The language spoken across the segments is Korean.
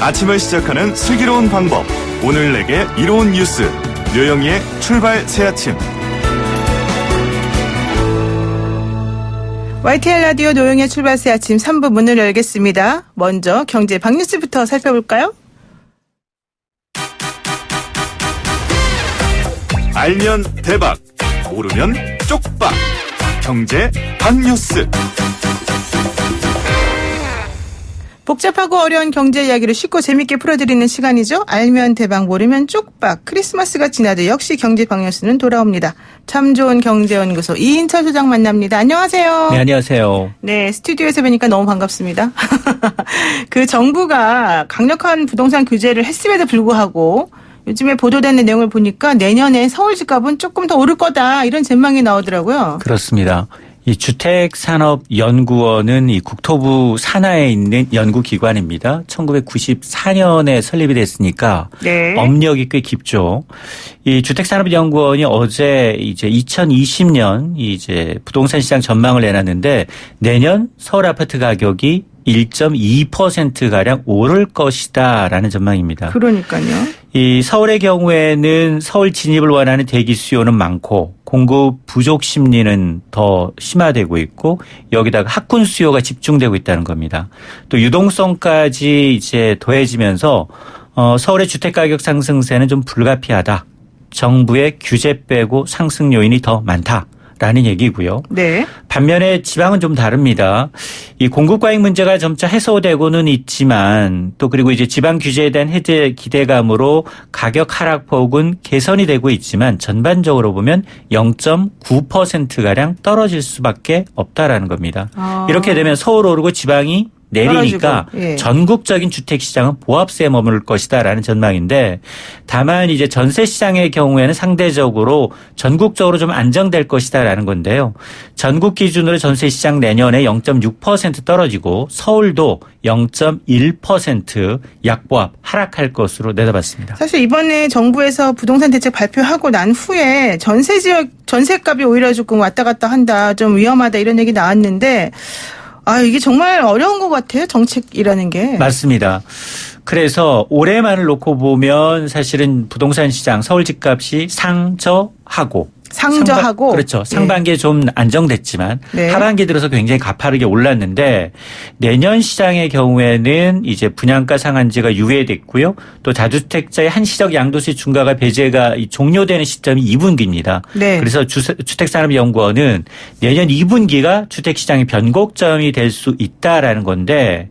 아침을 시작하는 슬기로운 방법. 오늘 내게 이로운 뉴스. 류영희의 출발 새아침. YTN 라디오 노영의 출발 새아침 3부 문을 열겠습니다. 먼저 경제 박뉴스부터 살펴볼까요? 알면 대박, 모르면 쪽박. 경제 박뉴스. 복잡하고 어려운 경제 이야기를 쉽고 재밌게 풀어드리는 시간이죠. 알면 대박, 모르면 쪽박. 크리스마스가 지나도 역시 경제 박뉴스는 돌아옵니다. 참 좋은 경제연구소 이인철 소장 만납니다. 안녕하세요. 네, 안녕하세요. 네, 스튜디오에서 뵈니까 너무 반갑습니다. 그 정부가 강력한 부동산 규제를 했음에도 불구하고 요즘에 보도되는 내용을 보니까 내년에 서울 집값은 조금 더 오를 거다 이런 전망이 나오더라고요. 그렇습니다. 이 주택산업연구원은 이 국토부 산하에 있는 연구기관입니다. 1994년에 설립이 됐으니까 네. 업력이 꽤 깊죠. 이 주택산업연구원이 어제 이제 2020년 이제 부동산 시장 전망을 내놨는데 내년 서울 아파트 가격이 1.2%가량 오를 것이다라는 전망입니다. 그러니까요. 이 서울의 경우에는 서울 진입을 원하는 대기 수요는 많고 공급 부족 심리는 더 심화되고 있고 여기다가 학군 수요가 집중되고 있다는 겁니다. 또 유동성까지 이제 더해지면서 서울의 주택가격 상승세는 좀 불가피하다. 정부의 규제 빼고 상승 요인이 더 많다. 라는 얘기고요. 네. 반면에 지방은 좀 다릅니다. 이 공급 과잉 문제가 점차 해소되고는 있지만 또 그리고 이제 지방 규제에 대한 해제 기대감으로 가격 하락폭은 개선이 되고 있지만 전반적으로 보면 0.9%가량 떨어질 수밖에 없다라는 겁니다. 이렇게 되면 서울 오르고 지방이 내리니까 예. 전국적인 주택시장은 보합세에 머무를 것이다라는 전망인데 다만 이제 전세시장의 경우에는 상대적으로 전국적으로 좀 안정될 것이다라는 건데요. 전국 기준으로 전세시장 내년에 0.6% 떨어지고 서울도 0.1% 약보합 하락할 것으로 내다봤습니다. 사실 이번에 정부에서 부동산 대책 발표하고 난 후에 전세 지역 전세값이 오히려 조금 왔다 갔다 한다, 좀 위험하다 이런 얘기 나왔는데 이게 정말 어려운 것 같아요. 정책이라는 게. 맞습니다. 그래서 올해만을 놓고 보면 사실은 부동산 시장 서울 집값이 상저하고 그렇죠. 상반기에 네. 좀 안정됐지만 네. 하반기 들어서 굉장히 가파르게 올랐는데 내년 시장의 경우에는 이제 분양가 상한제가 유예됐고요. 또 다주택자의 한시적 양도세 중과가 배제가 종료되는 시점이 2분기입니다. 네. 그래서 주택산업연구원은 내년 2분기가 주택시장의 변곡점이 될 수 있다라는 건데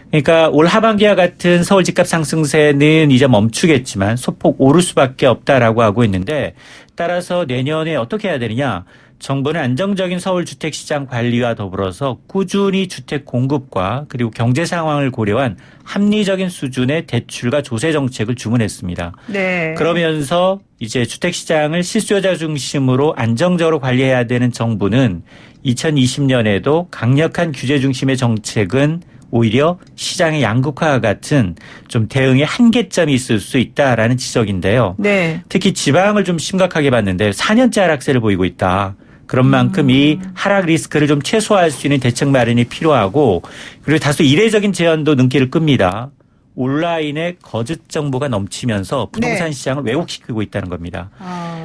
그러니까 올 하반기와 같은 서울 집값 상승세는 이제 멈추겠지만 소폭 오를 수밖에 없다라고 하고 있는데 따라서 내년에 어떻게 해야 되느냐. 정부는 안정적인 서울 주택시장 관리와 더불어서 꾸준히 주택 공급과 그리고 경제 상황을 고려한 합리적인 수준의 대출과 조세 정책을 주문했습니다. 네. 그러면서 이제 주택시장을 실수요자 중심으로 안정적으로 관리해야 되는 정부는 2020년에도 강력한 규제 중심의 정책은 오히려 시장의 양극화와 같은 좀 대응의 한계점이 있을 수 있다라는 지적인데요. 네. 특히 지방을 좀 심각하게 봤는데 4년째 하락세를 보이고 있다. 그런 만큼 이 하락 리스크를 좀 최소화할 수 있는 대책 마련이 필요하고 그리고 다소 이례적인 제안도 눈길을 끕니다. 온라인의 거짓 정보가 넘치면서 부동산 네. 시장을 왜곡시키고 있다는 겁니다.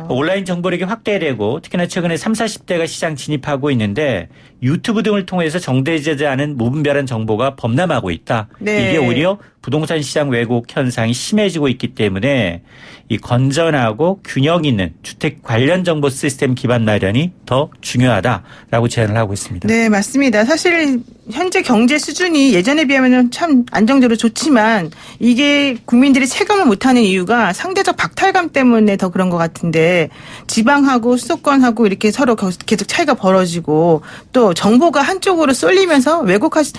온라인 정보력이 확대되고 특히나 최근에 30, 40대가 시장 진입하고 있는데 유튜브 등을 통해서 정제되지 않은 무분별한 정보가 범람하고 있다. 네. 이게 오히려 부동산 시장 왜곡 현상이 심해지고 있기 때문에 이 건전하고 균형 있는 주택 관련 정보 시스템 기반 마련이 더 중요하다라고 제안을 하고 있습니다. 네, 맞습니다. 사실 현재 경제 수준이 예전에 비하면 참 안정적으로 좋지만 이게 국민들이 체감을 못하는 이유가 상대적 박탈감 때문에 더 그런 것 같은데 지방하고 수도권하고 이렇게 서로 계속 차이가 벌어지고 또 정보가 한쪽으로 쏠리면서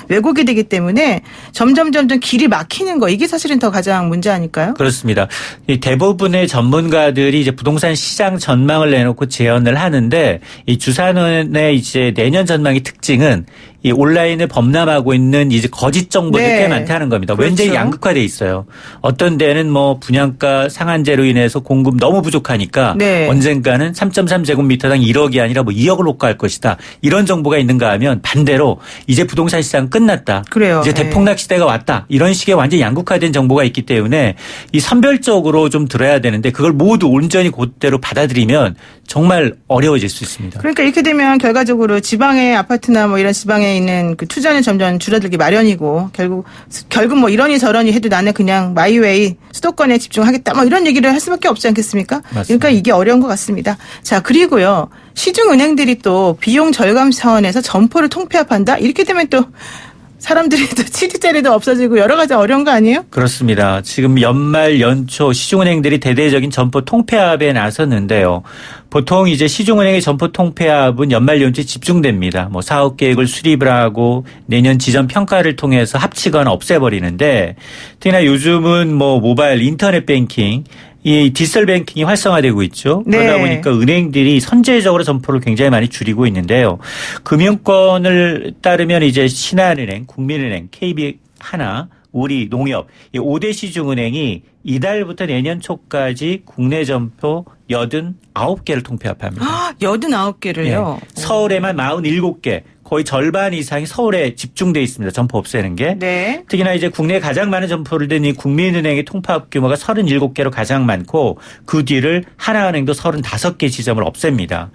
왜곡이 되기 때문에 점점 길이 막히는 거 이게 사실은 더 가장 문제 아닐까요? 그렇습니다. 이 대부분의 전문가들이 이제 부동산 시장 전망을 내놓고 제언을 하는데 이 주산원의 이제 내년 전망의 특징은 이 온라인을 범람하고 있는 이제 거짓 정보들이 네. 꽤 많다는 겁니다. 그렇죠. 완전히 양극화돼 있어요. 어떤 데는 뭐 분양가 상한제로 인해서 공급 너무 부족하니까 네. 언젠가는 3.3제곱미터당 1억이 아니라 뭐 2억을 호가할 것이다. 이런 정보가 있는가 하면 반대로 이제 부동산 시장 끝났다. 그래요. 이제 네. 대폭락 시대가 왔다. 이런 식의 완전히 양극화된 정보가 있기 때문에 이 선별적으로 좀 들어야 되는데 그걸 모두 온전히 그대로 받아들이면 정말 어려워질 수 있습니다. 그러니까 이렇게 되면 결과적으로 지방의 아파트나 뭐 이런 지방에 있는 그 투자는 점점 줄어들기 마련이고 결국 뭐 이러니 저러니 해도 나는 그냥 마이웨이 수도권에 집중하겠다 뭐 이런 얘기를 할 수밖에 없지 않겠습니까? 맞습니다. 그러니까 이게 어려운 것 같습니다. 자, 그리고요. 시중은행들이 또 비용 절감 차원에서 점포를 통폐합한다? 이렇게 되면 또 사람들이 또 취직자리도 없어지고 여러 가지 어려운 거 아니에요? 그렇습니다. 지금 연말 연초 시중은행들이 대대적인 점포 통폐합에 나섰는데요. 보통 이제 시중은행의 점포 통폐합은 연말 연초에 집중됩니다. 뭐 사업 계획을 수립을 하고 내년 지점 평가를 통해서 합치거나 없애버리는데 특히나 요즘은 뭐 모바일 인터넷 뱅킹 이 디지털 뱅킹이 활성화되고 있죠. 네. 그러다 보니까 은행들이 선제적으로 점포를 굉장히 많이 줄이고 있는데요. 금융권을 따르면 이제 신한은행, 국민은행, KB하나, 우리, 농협 이 5대 시중은행이 이달부터 내년 초까지 국내 점포 89개를 통폐합합니다. 89개를요. 네. 서울에만 47개, 거의 절반 이상이 서울에 집중돼 있습니다. 점포 없애는 게. 네. 특히나 이제 국내에 가장 많은 점포를 든 이 국민은행의 통폐합 규모가 37개로 가장 많고 그 뒤를 하나은행도 35개 지점을 없앱니다.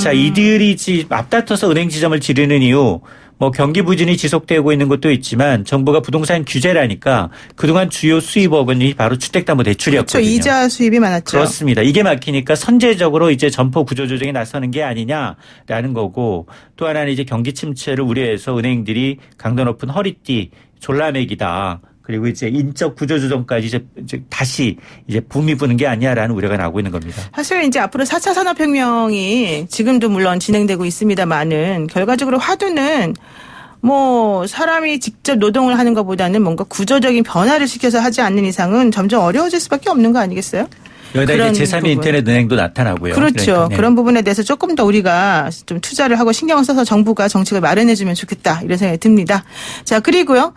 자, 이들이 앞다퉈서 은행 지점을 지르는 이유 뭐 경기 부진이 지속되고 있는 것도 있지만 정부가 부동산 규제라니까 그동안 주요 수입원이 바로 주택담보대출이었거든요. 그렇죠. 이자 수입이 많았죠. 그렇습니다. 이게 막히니까 선제적으로 이제 점포 구조조정에 나서는 게 아니냐라는 거고 또 하나는 이제 경기 침체를 우려해서 은행들이 강도 높은 허리띠 졸라매기다. 그리고 이제 인적 구조조정까지 이제 다시 이제 붐이 부는 게 아니냐라는 우려가 나오고 있는 겁니다. 사실 이제 앞으로 4차 산업혁명이 지금도 물론 진행되고 있습니다만은 결과적으로 화두는 뭐 사람이 직접 노동을 하는 것보다는 뭔가 구조적인 변화를 시켜서 하지 않는 이상은 점점 어려워질 수밖에 없는 거 아니겠어요? 여기다 그런 이제 제3의 부분. 인터넷 은행도 나타나고요. 그렇죠. 그러니까, 네. 그런 부분에 대해서 조금 더 우리가 좀 투자를 하고 신경을 써서 정부가 정책을 마련해주면 좋겠다 이런 생각이 듭니다. 자, 그리고요.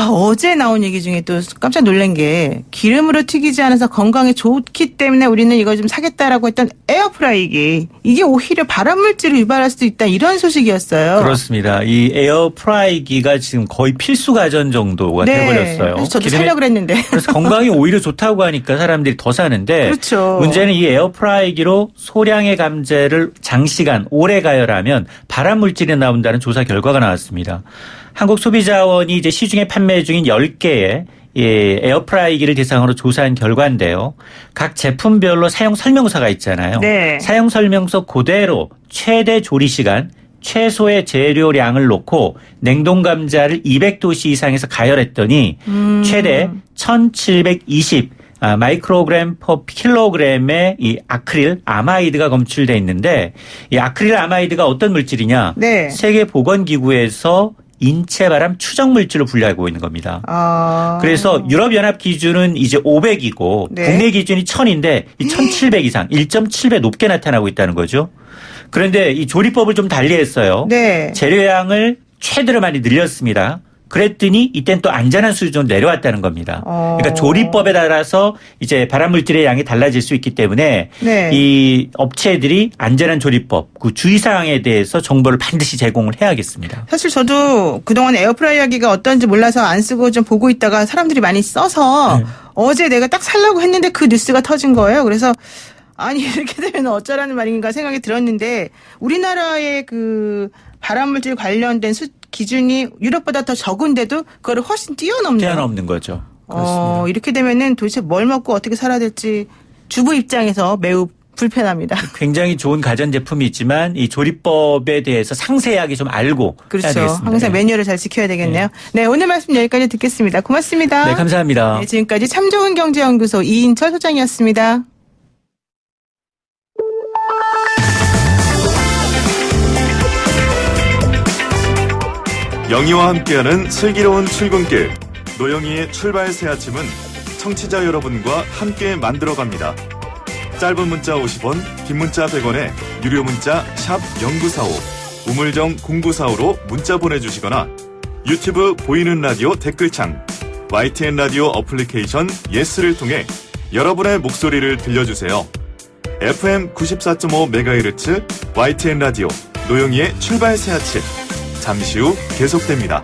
어제 나온 얘기 중에 또 깜짝 놀란 게 기름으로 튀기지 않아서 건강에 좋기 때문에 우리는 이걸 좀 사겠다라고 했던 에어프라이기 이게 오히려 발암물질을 유발할 수도 있다 이런 소식이었어요. 그렇습니다. 이 에어프라이기가 지금 거의 필수 가전 정도가 돼버렸어요. 그래서 저도 기름에- 살려고 그랬는데. 그래서 건강이 오히려 좋다고 하니까 사람들이 더 사는데 그렇죠. 문제는 이 에어프라이기로 소량의 감자를 장시간 오래 가열하면 발암물질이 나온다는 조사 결과가 나왔습니다. 한국소비자원이 이제 시중에 판매 중인 10개의 에어프라이기를 대상으로 조사한 결과인데요. 각 제품별로 사용 설명서가 있잖아요. 네. 사용 설명서 그대로 최대 조리 시간, 최소의 재료량을 놓고 냉동 감자를 200도씨 이상에서 가열했더니 최대 1720 마이크로그램 퍼 킬로그램의 이 아크릴 아마이드가 검출돼 있는데 이 아크릴 아마이드가 어떤 물질이냐? 네. 세계보건기구에서 인체발암 추정 물질로 분류하고 있는 겁니다. 그래서 유럽연합 기준은 이제 500이고 네. 국내 기준이 1000인데 이 1700 이상 1.7배 높게 나타나고 있다는 거죠. 그런데 이 조리법을 좀 달리했어요. 네. 재료량을 최대로 많이 늘렸습니다. 그랬더니 이땐 또 안전한 수준으로 내려왔다는 겁니다. 그러니까 조리법에 따라서 이제 발암물질의 양이 달라질 수 있기 때문에 네. 이 업체들이 안전한 조리법, 그 주의사항에 대해서 정보를 반드시 제공을 해야겠습니다. 사실 저도 그동안 에어프라이어기가 어떤지 몰라서 안 쓰고 좀 보고 있다가 사람들이 많이 써서 어제 내가 딱 살려고 했는데 그 뉴스가 터진 거예요. 그래서 아니 이렇게 되면 어쩌라는 말인가 생각이 들었는데 우리나라의 그 발암물질 관련된 기준이 유럽보다 더 적은데도 그거를 훨씬 뛰어넘네요. 뛰어넘는 거죠. 그렇습니다. 이렇게 되면은 도대체 뭘 먹고 어떻게 살아야 될지 주부 입장에서 매우 불편합니다. 굉장히 좋은 가전제품이지만 이 조리법에 대해서 상세하게 좀 알고 해야 그렇죠. 되겠습니다. 항상 네. 매뉴얼을 잘 지켜야 되겠네요. 네, 오늘 말씀 여기까지 듣겠습니다. 고맙습니다. 네, 감사합니다. 네, 지금까지 참 좋은 경제연구소 이인철 소장이었습니다. 영희와 함께하는 슬기로운 출근길 노영희의 출발 새 아침은 청취자 여러분과 함께 만들어갑니다. 짧은 문자 50원, 긴 문자 100원에 유료 문자 샵 0945 우물정 0945로 문자 보내주시거나 유튜브 보이는 라디오 댓글창, YTN 라디오 어플리케이션 예스를 통해 여러분의 목소리를 들려주세요. FM 94.5MHz YTN 라디오 노영희의 출발 새 아침. 잠시 후 계속됩니다.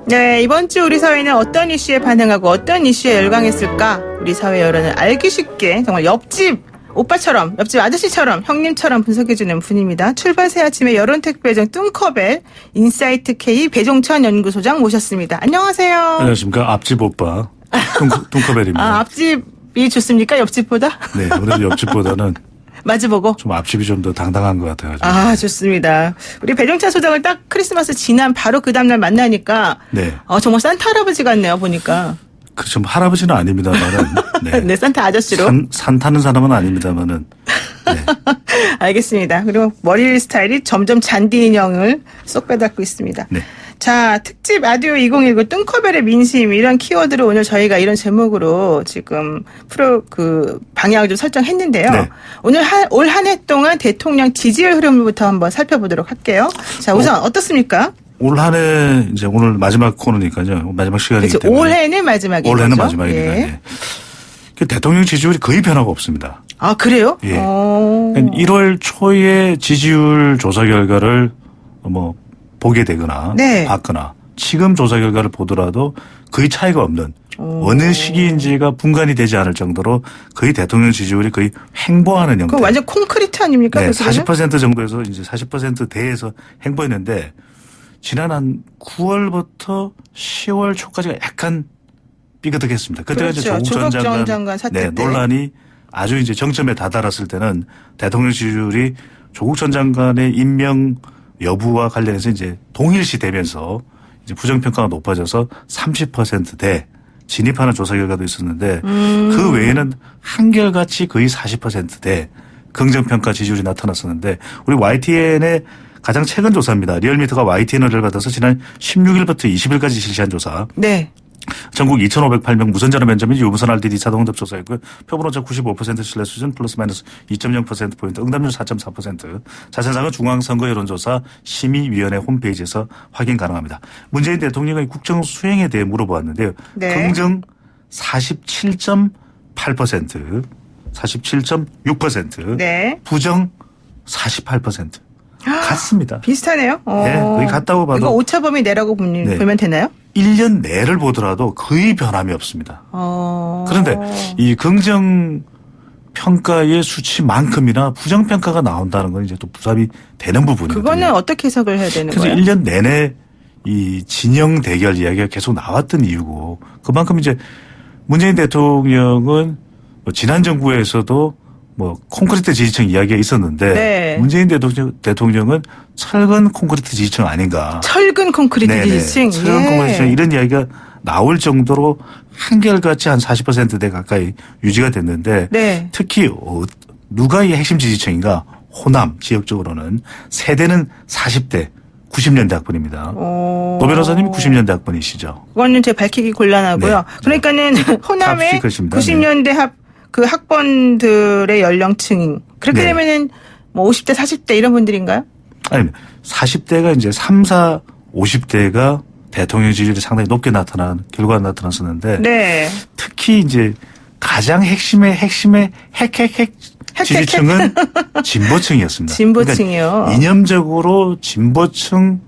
네, 이번 주 우리 사회는 어떤 이슈에 반응하고 어떤 이슈에 열광했을까? 우리 사회 여론을 알기 쉽게 정말 옆집 오빠처럼, 옆집 아저씨처럼, 형님처럼 분석해주는 분입니다. 출발 새 아침의 여론택배정 뚱커벨 인사이트 K 배종천 연구소장 모셨습니다. 안녕하세요. 안녕하십니까. 앞집 오빠 뚱커벨입니다. 아, 앞집이 좋습니까? 옆집보다? 네, 그래도 옆집보다는 마주보고. 좀 앞집이 좀 더 당당한 것 같아가지고. 아, 좋습니다. 우리 배종찬 소장을 딱 크리스마스 지난 바로 그 다음날 만나니까. 네. 정말 산타 할아버지 같네요, 보니까. 그 좀 할아버지는 아닙니다만은. 네. 네, 산타 아저씨로. 산 타는 사람은 아닙니다만은. 네. 알겠습니다. 그리고 머리 스타일이 점점 잔디 인형을 쏙 빼닮고 있습니다. 네. 자, 특집 라디오 2019 뚱커벨의 민심 이런 키워드를 오늘 저희가 이런 제목으로 지금 방향을 좀 설정했는데요. 네. 오늘 올 한 해 동안 대통령 지지율 흐름부터 한번 살펴보도록 할게요. 자, 우선 어떻습니까? 올 한 해 이제 오늘 마지막 코너니까요. 마지막 시간이기 그렇죠. 때문에. 올해는 마지막이죠. 올해는 마지막이니까. 예. 예. 그 대통령 지지율이 거의 변화가 없습니다. 아, 그래요? 예. 1월 초에 지지율 조사 결과를 보게 되거나 네. 봤거나 지금 조사 결과를 보더라도 거의 차이가 없는 어느 시기인지가 분간이 되지 않을 정도로 거의 대통령 지지율이 거의 횡보하는 형태. 그럼 완전 콘크리트 아닙니까? 네, 그 소리는? 40% 정도에서 이제 40%대에서 횡보했는데 지난 한 9월부터 10월 초까지가 약간 삐그덕했습니다. 그때가 그렇죠. 이제 조국 전 장관 사태 때. 논란이 아주 이제 정점에 다다랐을 때는 대통령 지지율이 조국 전 장관의 임명 여부와 관련해서 이제 동일시 되면서 이제 부정평가가 높아져서 30%대 진입하는 조사 결과도 있었는데 그 외에는 한결같이 거의 40%대 긍정평가 지지율이 나타났었는데 우리 YTN의 가장 최근 조사입니다. 리얼미터가 YTN을 받아서 지난 16일부터 20일까지 실시한 조사. 네. 전국 2,508명 무선전화 면접 및 유무선 RDD 자동응답 조사였고요. 표본오차 95% 신뢰 수준 플러스 마이너스 2.0%포인트 응답률 4.4%. 자세한 사항은 중앙선거 여론조사 심의위원회 홈페이지에서 확인 가능합니다. 문재인 대통령의 국정 수행에 대해 물어보았는데요. 네. 긍정 47.8%, 47.6%, 네. 부정 48%. 같습니다. 비슷하네요. 네, 거의 같다고 봐도. 이거 오차범위 내라고 보면 되나요? 1년 내를 보더라도 거의 변함이 없습니다. 그런데 이 긍정 평가의 수치만큼이나 부정 평가가 나온다는 건 이제 또 부합이 되는 부분이거든요. 그거는 어떻게 해석을 해야 되는 그래서 거예요? 1년 내내 이 진영 대결 이야기가 계속 나왔던 이유고 그만큼 이제 문재인 대통령은 지난 정부에서도 콘크리트 지지층 이야기가 있었는데 네. 문재인 대통령은 철근 콘크리트 지지층 아닌가. 철근 콘크리트 네네. 지지층. 철근 콘크리트 지지층 이런 이야기가 나올 정도로 한결같이 한 40%대 가까이 유지가 됐는데 네. 특히 누가 이 핵심 지지층인가 호남 지역적으로는 세대는 40대 90년대 학번입니다. 노 변호사님이 90년대 학번이시죠. 그거는 제가 밝히기 곤란하고요. 네. 그러니까는 호남의 시크릿입니다. 90년대 그 학번들의 연령층 그렇게 네. 되면은 50대, 40대 이런 분들인가요? 아닙니다. 40대가 이제 3, 4, 50대가 대통령 지지율이 상당히 높게 나타난 결과가 나타났었는데 네. 특히 이제 가장 핵심의 지지층은 진보층이었습니다. 진보층이요. 그러니까 이념적으로 진보층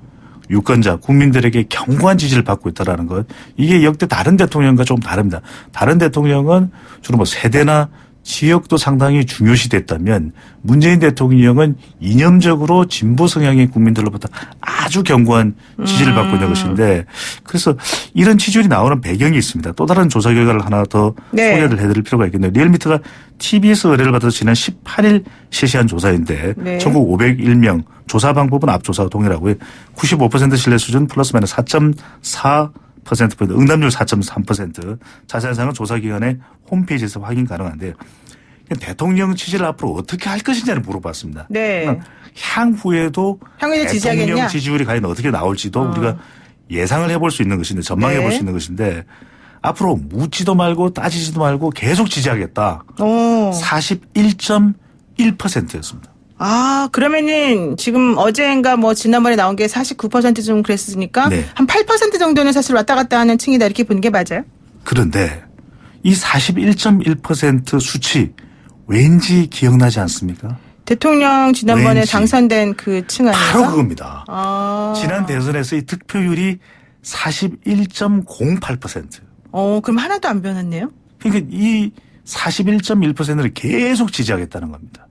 유권자 국민들에게 견고한 지지를 받고 있다라는 것. 이게 역대 다른 대통령과 좀 다릅니다. 다른 대통령은 주로 세대나 지역도 상당히 중요시됐다면 문재인 대통령은 이념적으로 진보 성향의 국민들로부터 아주 견고한 지지를 받고 있는 것인데 그래서 이런 지지율이 나오는 배경이 있습니다. 또 다른 조사 결과를 하나 더 네. 소개를 해드릴 필요가 있겠네요. 리얼미터가 TBS 의뢰를 받아서 지난 18일 실시한 조사인데 네. 전국 501명 조사 방법은 앞조사와 동일하고요. 95% 신뢰 수준 플러스 마이너스 4.4%포인트 응답률 4.3% 자세한 사항은 조사기관의 홈페이지에서 확인 가능한데요. 대통령 지지를 앞으로 어떻게 할 것이냐를 물어봤습니다. 네. 그러니까 향후에도 향후에 지지하겠냐? 대통령 지지율이 과연 어떻게 나올지도 우리가 예상을 해볼 수 있는 것인데 전망해 볼 네. 수 있는 것인데 앞으로 묻지도 말고 따지지도 말고 계속 지지하겠다. 오. 41.1%였습니다. 아, 그러면은 지금 어제인가 뭐 지난번에 나온 게 49%좀 그랬으니까 네. 한 8% 정도는 사실 왔다 갔다 하는 층이다 이렇게 보는 게 맞아요? 그런데 이 41.1% 수치 왠지 기억나지 않습니까? 대통령 지난번에 왠지. 당선된 그 층 아닌가? 바로 그겁니다. 아. 지난 대선에서 이 득표율이 41.08%. 그럼 하나도 안 변했네요? 그러니까 이 41.1%를 계속 지지하겠다는 겁니다.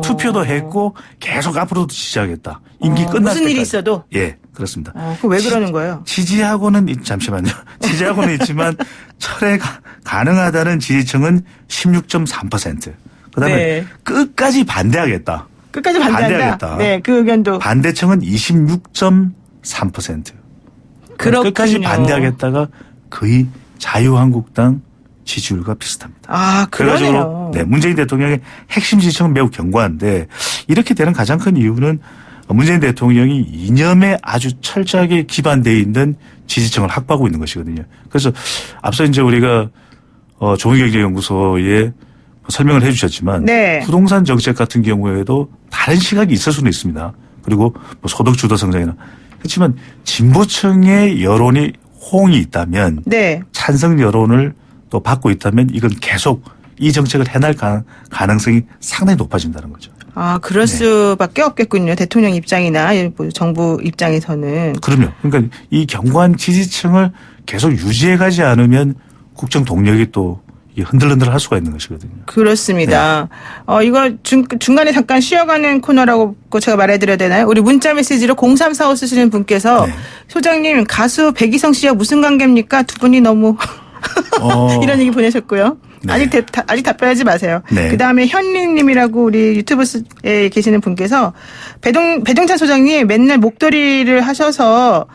투표도 했고 계속 앞으로도 지지하겠다. 임기 끝날 무슨 일이 때까지. 있어도? 예, 그렇습니다. 그거 왜 그러는 거예요? 지지하고는 잠시만요. 지지하고는 있지만 철회가 가능하다는 지지층은 16.3%. 그다음에 네. 끝까지 반대하겠다. 끝까지 반대한다? 반대하겠다. 네, 그 의견도. 반대층은 26.3%. 그렇군요. 끝까지 반대하겠다가 거의 자유한국당 지지율과 비슷합니다. 아, 그러네요. 그래가지고 네, 문재인 대통령의 핵심 지지층은 매우 견고한데 이렇게 되는 가장 큰 이유는 문재인 대통령이 이념에 아주 철저하게 기반되어 있는 지지층을 확보하고 있는 것이거든요. 그래서 앞서 이제 우리가 좋은경제연구소에 설명을 해 주셨지만 네. 부동산 정책 같은 경우에도 다른 시각이 있을 수는 있습니다. 그리고 뭐 소득 주도 성장이나 그렇지만 진보층의 여론이 호응이 있다면 네. 찬성 여론을 또 받고 있다면 이건 계속 이 정책을 해낼 가능성이 상당히 높아진다는 거죠. 아, 그럴 네. 수밖에 없겠군요. 대통령 입장이나 뭐 정부 입장에서는. 그럼요. 그러니까 이 견고한 지지층을 계속 유지해가지 않으면 국정 동력이 또 흔들흔들 할 수가 있는 것이거든요. 그렇습니다. 이거 중간에 잠깐 쉬어가는 코너라고 제가 말해드려야 되나요? 우리 문자 메시지로 0345 쓰시는 분께서 네. 소장님 가수 백이성 씨와 무슨 관계입니까? 두 분이 너무 이런 얘기 보내셨고요. 네. 아직 답변하지 마세요. 네. 그다음에 현리님이라고 우리 유튜브에 계시는 분께서 배동찬 소장님 맨날 목도리를 하셔서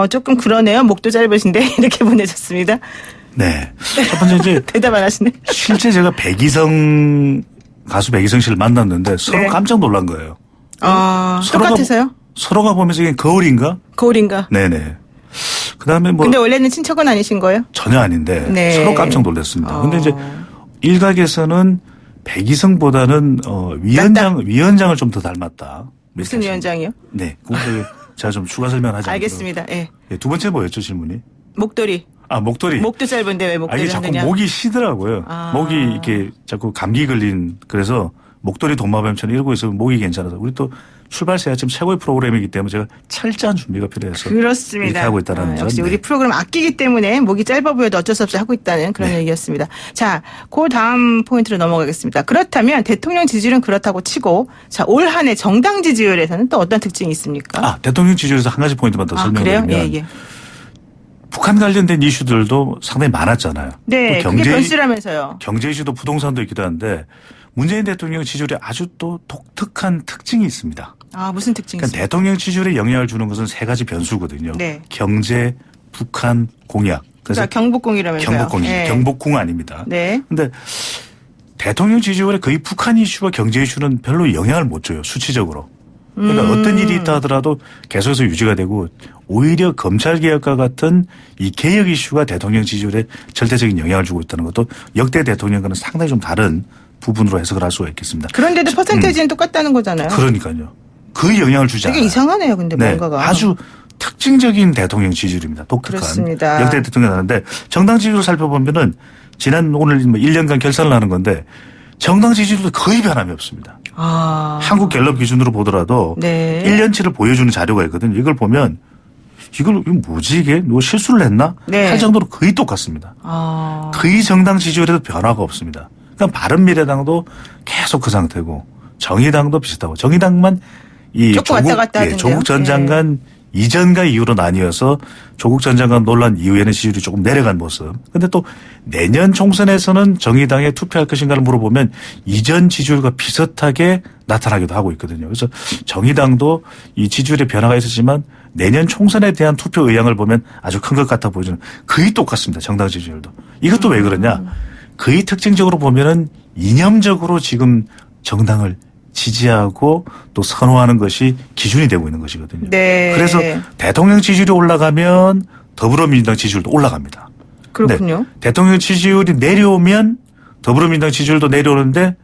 조금 그러네요. 목도 짧으신데 이렇게 보내셨습니다. 네. 첫 번째 이제 대답 안 하시네. 실제 제가 가수 백이성 씨를 만났는데 서로 네. 깜짝 놀란 거예요. 서로가 똑같으세요? 서로가 보면서 이게 거울인가? 거울인가? 네네. 그다음에 뭐 근데 원래는 친척은 아니신 거예요? 전혀 아닌데 네. 서로 깜짝 놀랐습니다. 근데 이제 일각에서는 백이성보다는 위원장을 좀 더 닮았다. 무슨 위원장이요? 네. 그거 제가 좀 추가 설명을 하자면. 알겠습니다. 예. 네, 두 번째 뭐였죠 질문이? 목도리. 목도리. 목도 짧은데 왜 목도리 이게 자꾸 하느냐? 목이 쉬더라고요. 목이 이렇게 자꾸 감기 걸린 그래서 목도리 동마뱀처럼 이러고 있으면 목이 괜찮아서 우리 또 출발세 아침 최고의 프로그램이기 때문에 제가 철저한 준비가 필요해서 그렇습니다. 이렇게 하고 있다는 점. 역시 네. 우리 프로그램 아끼기 때문에 목이 짧아 보여도 어쩔 수 없이 하고 있다는 그런 네. 얘기였습니다. 자, 그 다음 포인트로 넘어가겠습니다. 그렇다면 대통령 지지율은 그렇다고 치고 자, 올 한 해 정당 지지율에서는 또 어떤 특징이 있습니까? 대통령 지지율에서 한 가지 포인트만 더 그래요? 설명드리면 예. 북한 관련된 이슈들도 상당히 많았잖아요. 네, 또 그게 변수라면서요. 경제 이슈도 부동산도 있기도 한데 문재인 대통령 지지율에 아주 또 독특한 특징이 있습니다. 무슨 특징이 그러니까 있어요? 대통령 지지율에 영향을 주는 것은 세 가지 변수거든요. 네. 경제, 북한, 공약. 그러니까 경복궁이라면서요. 경복궁이 네. 경복궁 아닙니다. 네. 근데 대통령 지지율에 거의 북한 이슈와 경제 이슈는 별로 영향을 못 줘요. 수치적으로. 그러니까 어떤 일이 있다 하더라도 계속해서 유지가 되고 오히려 검찰개혁과 같은 이 개혁 이슈가 대통령 지지율에 절대적인 영향을 주고 있다는 것도 역대 대통령과는 상당히 좀 다른 부분으로 해석을 할 수가 있겠습니다. 그런데도 퍼센테이지는 똑같다는 거잖아요. 그러니까요. 거의 영향을 주지 않아요. 되게 이상하네요. 근데 네, 뭔가가. 아주 특징적인 대통령 지지율입니다. 독특한. 그렇습니다. 역대 대통령 하는데 정당 지지율을 살펴보면은 오늘 1년간 결산을 하는 건데 정당 지지율도 거의 변함이 없습니다. 한국 갤럽 기준으로 보더라도 네. 1년치를 보여주는 자료가 있거든요. 이걸 보면 이거 뭐지 이게? 누가 실수를 했나? 네. 할 정도로 거의 똑같습니다. 거의 정당 지지율에도 변화가 없습니다. 그러니까 바른미래당도 계속 그 상태고 정의당도 비슷하고 정의당만 이 조금 왔다 갔다 하던데요. 조국 전 장관 이전과 이후로 나뉘어서 조국 전 장관 논란 이후에는 지지율이 조금 내려간 모습. 근데 또 내년 총선에서는 정의당에 투표할 것인가를 물어보면 이전 지지율과 비슷하게 나타나기도 하고 있거든요. 그래서 정의당도 이 지지율의 변화가 있었지만 내년 총선에 대한 투표 의향을 보면 아주 큰 것 같아 보이지는 거의 똑같습니다. 정당 지지율도. 이것도 왜 그러냐. 거의 특징적으로 보면은 이념적으로 지금 정당을 지지하고 또 선호하는 것이 기준이 되고 있는 것이거든요. 네. 그래서 대통령 지지율이 올라가면 더불어민주당 지지율도 올라갑니다. 그렇군요. 대통령 지지율이 내려오면 더불어민주당 지지율도 내려오는데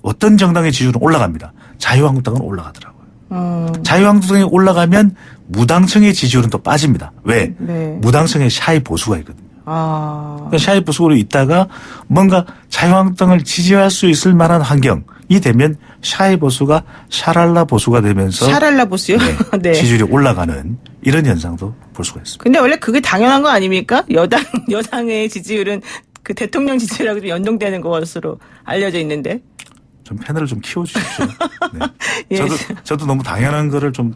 어떤 정당의 지지율은 올라갑니다. 자유한국당은 올라가더라고요. 자유한국당이 올라가면 무당층의 지지율은 또 빠집니다. 왜? 네. 무당층에 샤이 보수가 있거든요. 아. 샤이 보수로 있다가 뭔가 자유한국당을 지지할 수 있을 만한 환경이 되면 샤이 보수가 샤랄라 보수가 되면서 샤랄라 보수요? 네. 지지율이 올라가는 이런 현상도 볼 수가 있습니다. 근데 원래 그게 당연한 거 아닙니까? 여당의 지지율은 그 대통령 지지율하고 좀 연동되는 것으로 알려져 있는데. 좀 패널을 좀 키워주십시오. 네. 예. 저도 너무 당연한 거를 좀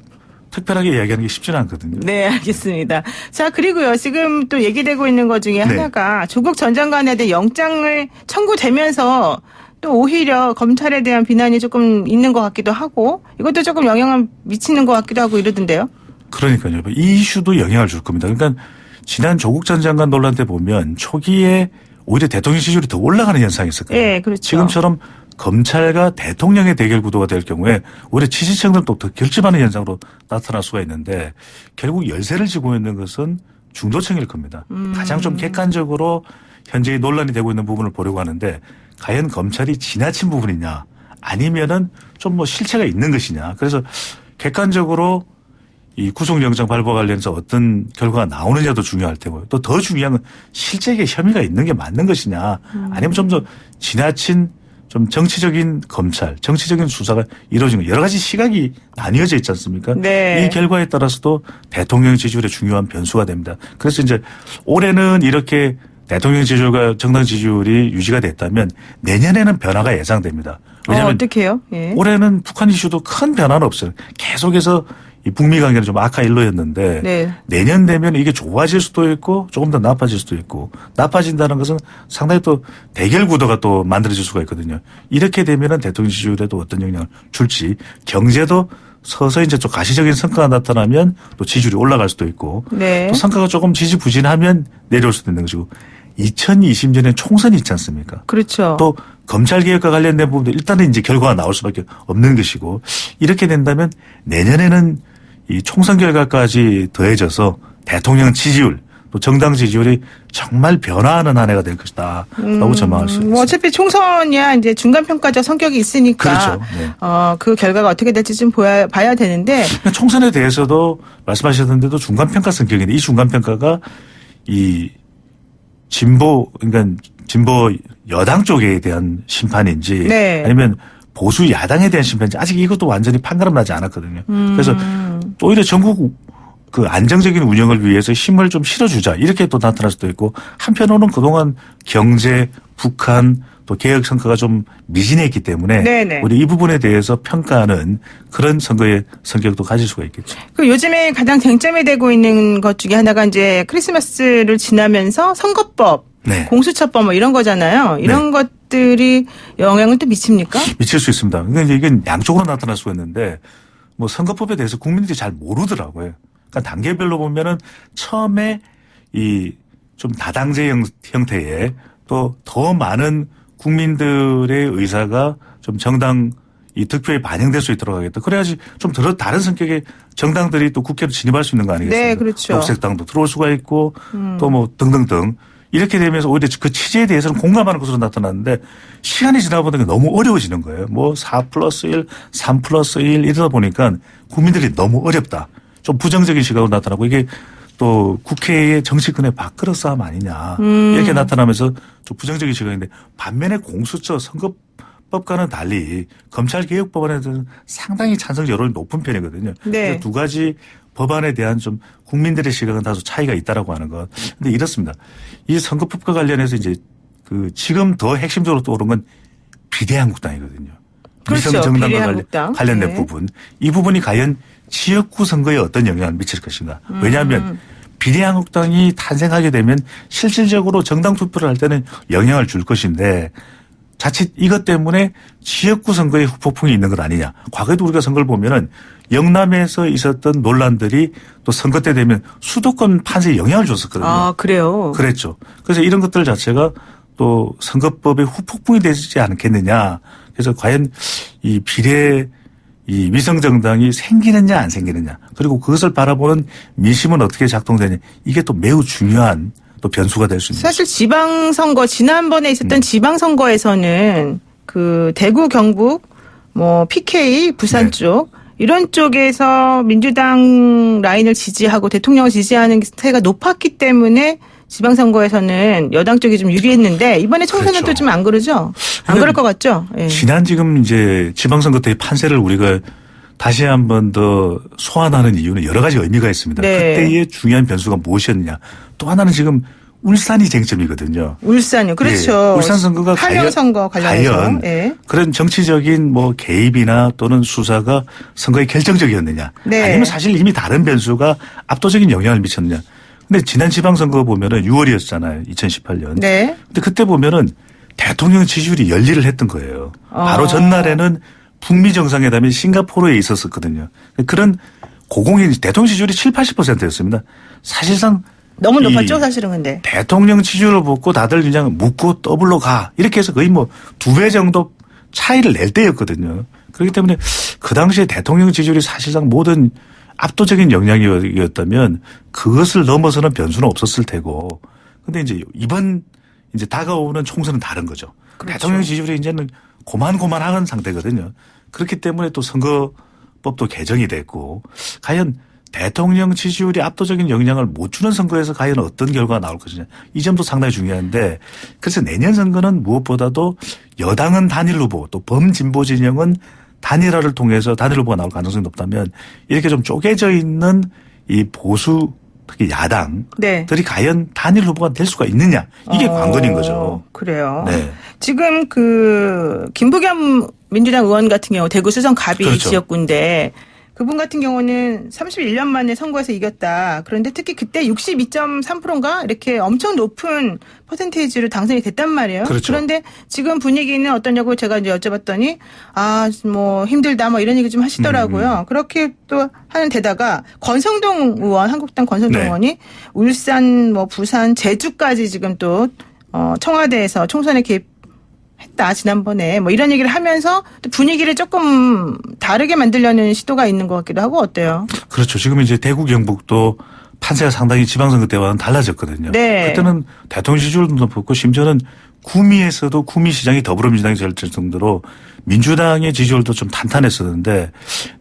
특별하게 이야기하는 게 쉽지는 않거든요. 네, 알겠습니다. 자, 그리고요, 지금 또 얘기되고 있는 것 중에 하나가 조국 전 장관에 대한 영장을 청구되면서 또 오히려 검찰에 대한 비난이 조금 있는 것 같기도 하고 이것도 조금 영향을 미치는 것 같기도 하고 이러던데요. 그러니까요. 이 이슈도 영향을 줄 겁니다. 그러니까 지난 조국 전 장관 논란 때 보면 초기에 오히려 대통령 지지율이 더 올라가는 현상이 있었거든요. 네, 그렇죠. 지금처럼 검찰과 대통령의 대결 구도가 될 경우에 오히려 지지층들은 또 더 결집하는 현상으로 나타날 수가 있는데 결국 열세를 지고 있는 것은 중도층일 겁니다. 가장 좀 객관적으로 현재 논란이 되고 있는 부분을 보려고 하는데 과연 검찰이 지나친 부분이냐 아니면은 좀 뭐 실체가 있는 것이냐. 그래서 객관적으로 이 구속영장 발부와 관련해서 어떤 결과가 나오느냐도 중요할 테고요. 또 더 중요한 건 실제의 혐의가 있는 게 맞는 것이냐 아니면 좀 더 지나친 좀 정치적인 검찰, 정치적인 수사가 이루어진 거 여러 가지 시각이 나뉘어져 있지 않습니까? 네. 이 결과에 따라서도 대통령 지지율의 중요한 변수가 됩니다. 그래서 이제 올해는 이렇게 대통령 지지율과 정당 지지율이 유지가 됐다면 내년에는 변화가 예상됩니다. 왜냐하면 어떻게 해요? 예. 올해는 북한 이슈도 큰 변화는 없어요. 계속해서 이 북미 관계는 좀 악화 일로였는데 네. 내년 되면 이게 좋아질 수도 있고 조금 더 나빠질 수도 있고 나빠진다는 것은 상당히 또 대결 구도가 또 만들어질 수가 있거든요. 이렇게 되면은 대통령 지지율에도 어떤 영향을 줄지 경제도 서서히 이제 좀 가시적인 성과가 나타나면 또 지지율이 올라갈 수도 있고 네. 또 성과가 조금 지지부진하면 내려올 수도 있는 것이고 2020년에 총선이 있지 않습니까? 그렇죠. 또 검찰개혁과 관련된 부분도 일단은 이제 결과가 나올 수밖에 없는 것이고 이렇게 된다면 내년에는 이 총선 결과까지 더해져서 대통령 지지율 또 정당 지지율이 정말 변화하는 한 해가 될 것이다 라고 전망할 수 있습니다. 뭐 어차피 총선이야 이제 중간평가적 성격이 있으니까 그렇죠. 네. 그 결과가 어떻게 될지 좀 봐야 되는데 총선에 대해서도 말씀하셨는데도 중간평가 성격인데 이 중간평가가 이 진보 그러니까 진보 여당 쪽에 대한 심판인지 네. 아니면 보수 야당에 대한 심판인지 아직 이것도 완전히 판가름 나지 않았거든요. 그래서 오히려 전국 그 안정적인 운영을 위해서 힘을 좀 실어주자 이렇게 또 나타날 수도 있고 한편으로는 그동안 경제, 북한 또 개혁 성과가 좀 미진했기 때문에 네네. 우리 이 부분에 대해서 평가하는 그런 선거의 성격도 가질 수가 있겠죠. 그 요즘에 가장 쟁점이 되고 있는 것 중에 하나가 이제 크리스마스를 지나면서 선거법, 네. 공수처법 뭐 이런 거잖아요. 이런 것들이 영향을 또 미칩니까? 미칠 수 있습니다. 그러니까 이제 이건 양쪽으로 나타날 수가 있는데 뭐 선거법에 대해서 국민들이 잘 모르더라고요. 그러니까 단계별로 보면은 처음에 이 좀 다당제 형태의 또 더 많은 국민들의 의사가 좀 정당 이 득표에 반영될 수 있도록 하겠다. 그래야지 좀 다른 성격의 정당들이 또 국회로 진입할 수 있는 거 아니겠습니까? 네, 그렇죠. 녹색당도 들어올 수가 있고 또 뭐 등등등. 이렇게 되면서 오히려 그 취지에 대해서는 공감하는 것으로 나타났는데 시간이 지나다 보니까 너무 어려워지는 거예요. 뭐 4+1, 3+1 이러다 보니까 국민들이 너무 어렵다. 좀 부정적인 시각으로 나타나고 이게 또 국회의 정치권의 밥그릇 싸움 아니냐. 이렇게 나타나면서 좀 부정적인 시각인데 반면에 공수처 선거법과는 달리 검찰개혁법안에 대해서는 상당히 찬성 여론이 높은 편이거든요. 네. 그래서 두 가지 법안에 대한 좀 국민들의 시각은 다소 차이가 있다라고 하는 것. 근데 이렇습니다. 이 선거법과 관련해서 이제 그 지금 더 핵심적으로 떠오른 건 비례한국당이거든요. 그렇죠. 미성정당과 비례한국당. 관련된 네. 부분. 이 부분이 과연 지역구 선거에 어떤 영향을 미칠 것인가. 왜냐하면 비례한국당이 탄생하게 되면 실질적으로 정당 투표를 할 때는 영향을 줄 것인데 자칫 이것 때문에 지역구 선거에 후폭풍이 있는 것 아니냐. 과거에도 우리가 선거를 보면은 영남에서 있었던 논란들이 또 선거 때 되면 수도권 판세에 영향을 줬었거든요. 아, 그래요? 그랬죠. 그래서 이런 것들 자체가 또 선거법의 후폭풍이 되지 않겠느냐. 그래서 과연 이 비례 이 위성정당이 생기느냐 안 생기느냐. 그리고 그것을 바라보는 민심은 어떻게 작동되냐. 이게 또 매우 중요한 또 변수가 될 수 있는 사실 지방선거 지난번에 있었던 지방선거에서는 그 대구 경북 뭐 PK 부산 네. 쪽 이런 쪽에서 민주당 라인을 지지하고 대통령을 지지하는 세가 높았기 때문에 지방선거에서는 여당 쪽이 좀 유리했는데 이번에 총선은 그렇죠. 또 좀 안 그러죠? 안 그럴 것 같죠? 예. 지난 지금 이제 지방선거 때의 판세를 우리가 다시 한번 더 소환하는 이유는 여러 가지 의미가 있습니다. 네. 그때의 중요한 변수가 무엇이었느냐. 또 하나는 지금 울산이 쟁점이거든요. 울산요. 그렇죠. 예, 울산 선거가 하명 선거 관련해서. 과연 예. 그런 정치적인 뭐 개입이나 또는 수사가 선거에 결정적이었느냐. 네. 아니면 사실 이미 다른 변수가 압도적인 영향을 미쳤느냐. 근데 지난 지방선거 보면은 6월이었잖아요. 2018년. 네. 근데 그때 보면은 대통령 지지율이 열리를 했던 거예요. 바로 전날에는 북미 정상회담이 싱가포르에 있었었거든요. 그런 고공인 대통령 지지율이 7, 80%였습니다. 사실상 너무 높았죠, 사실은 근데. 대통령 지지율을 보고 다들 그냥 묻고 더블로 가. 이렇게 해서 거의 뭐 2배 정도 차이를 낼 때였거든요. 그렇기 때문에 그 당시에 대통령 지지율이 사실상 모든 압도적인 영향이었다면 그것을 넘어서는 변수는 없었을 테고. 근데 이제 이번 이제 다가오는 총선은 다른 거죠. 그렇죠. 대통령 지지율이 이제는 고만고만한 상태거든요. 그렇기 때문에 또 선거법도 개정이 됐고 과연 대통령 지지율이 압도적인 영향을 못 주는 선거에서 과연 어떤 결과가 나올 것이냐. 이 점도 상당히 중요한데 그래서 내년 선거는 무엇보다도 여당은 단일 후보 또 범진보 진영은 단일화를 통해서 단일 후보가 나올 가능성이 높다면 이렇게 좀 쪼개져 있는 이 보수 특히 야당들이 네. 과연 단일 후보가 될 수가 있느냐. 이게 관건인 거죠. 그래요. 네. 지금 그 김부겸 민주당 의원 같은 경우 대구 수성 갑이 그렇죠. 지역구인데 그분 같은 경우는 31년 만에 선거에서 이겼다. 그런데 특히 그때 62.3%인가 이렇게 엄청 높은 퍼센테이지로 당선이 됐단 말이에요. 그렇죠. 그런데 지금 분위기는 어떠냐고 제가 이제 여쭤봤더니 뭐 힘들다 뭐 이런 얘기 좀 하시더라고요. 그렇게 또 하는 데다가 권성동 의원, 한국당 권성동 네. 의원이 울산 뭐 부산 제주까지 지금 또 청와대에서 총선에 개입했다 지난번에 뭐 이런 얘기를 하면서 또 분위기를 조금 다르게 만들려는 시도가 있는 것 같기도 하고 어때요? 그렇죠. 지금 이제 대구 경북도 판세가 상당히 지방선거 때와는 달라졌거든요. 네. 그때는 대통령 지지율도 높았고 심지어는 구미에서도 구미시장이 더불어민주당이 될 정도로 민주당의 지지율도 좀 탄탄했었는데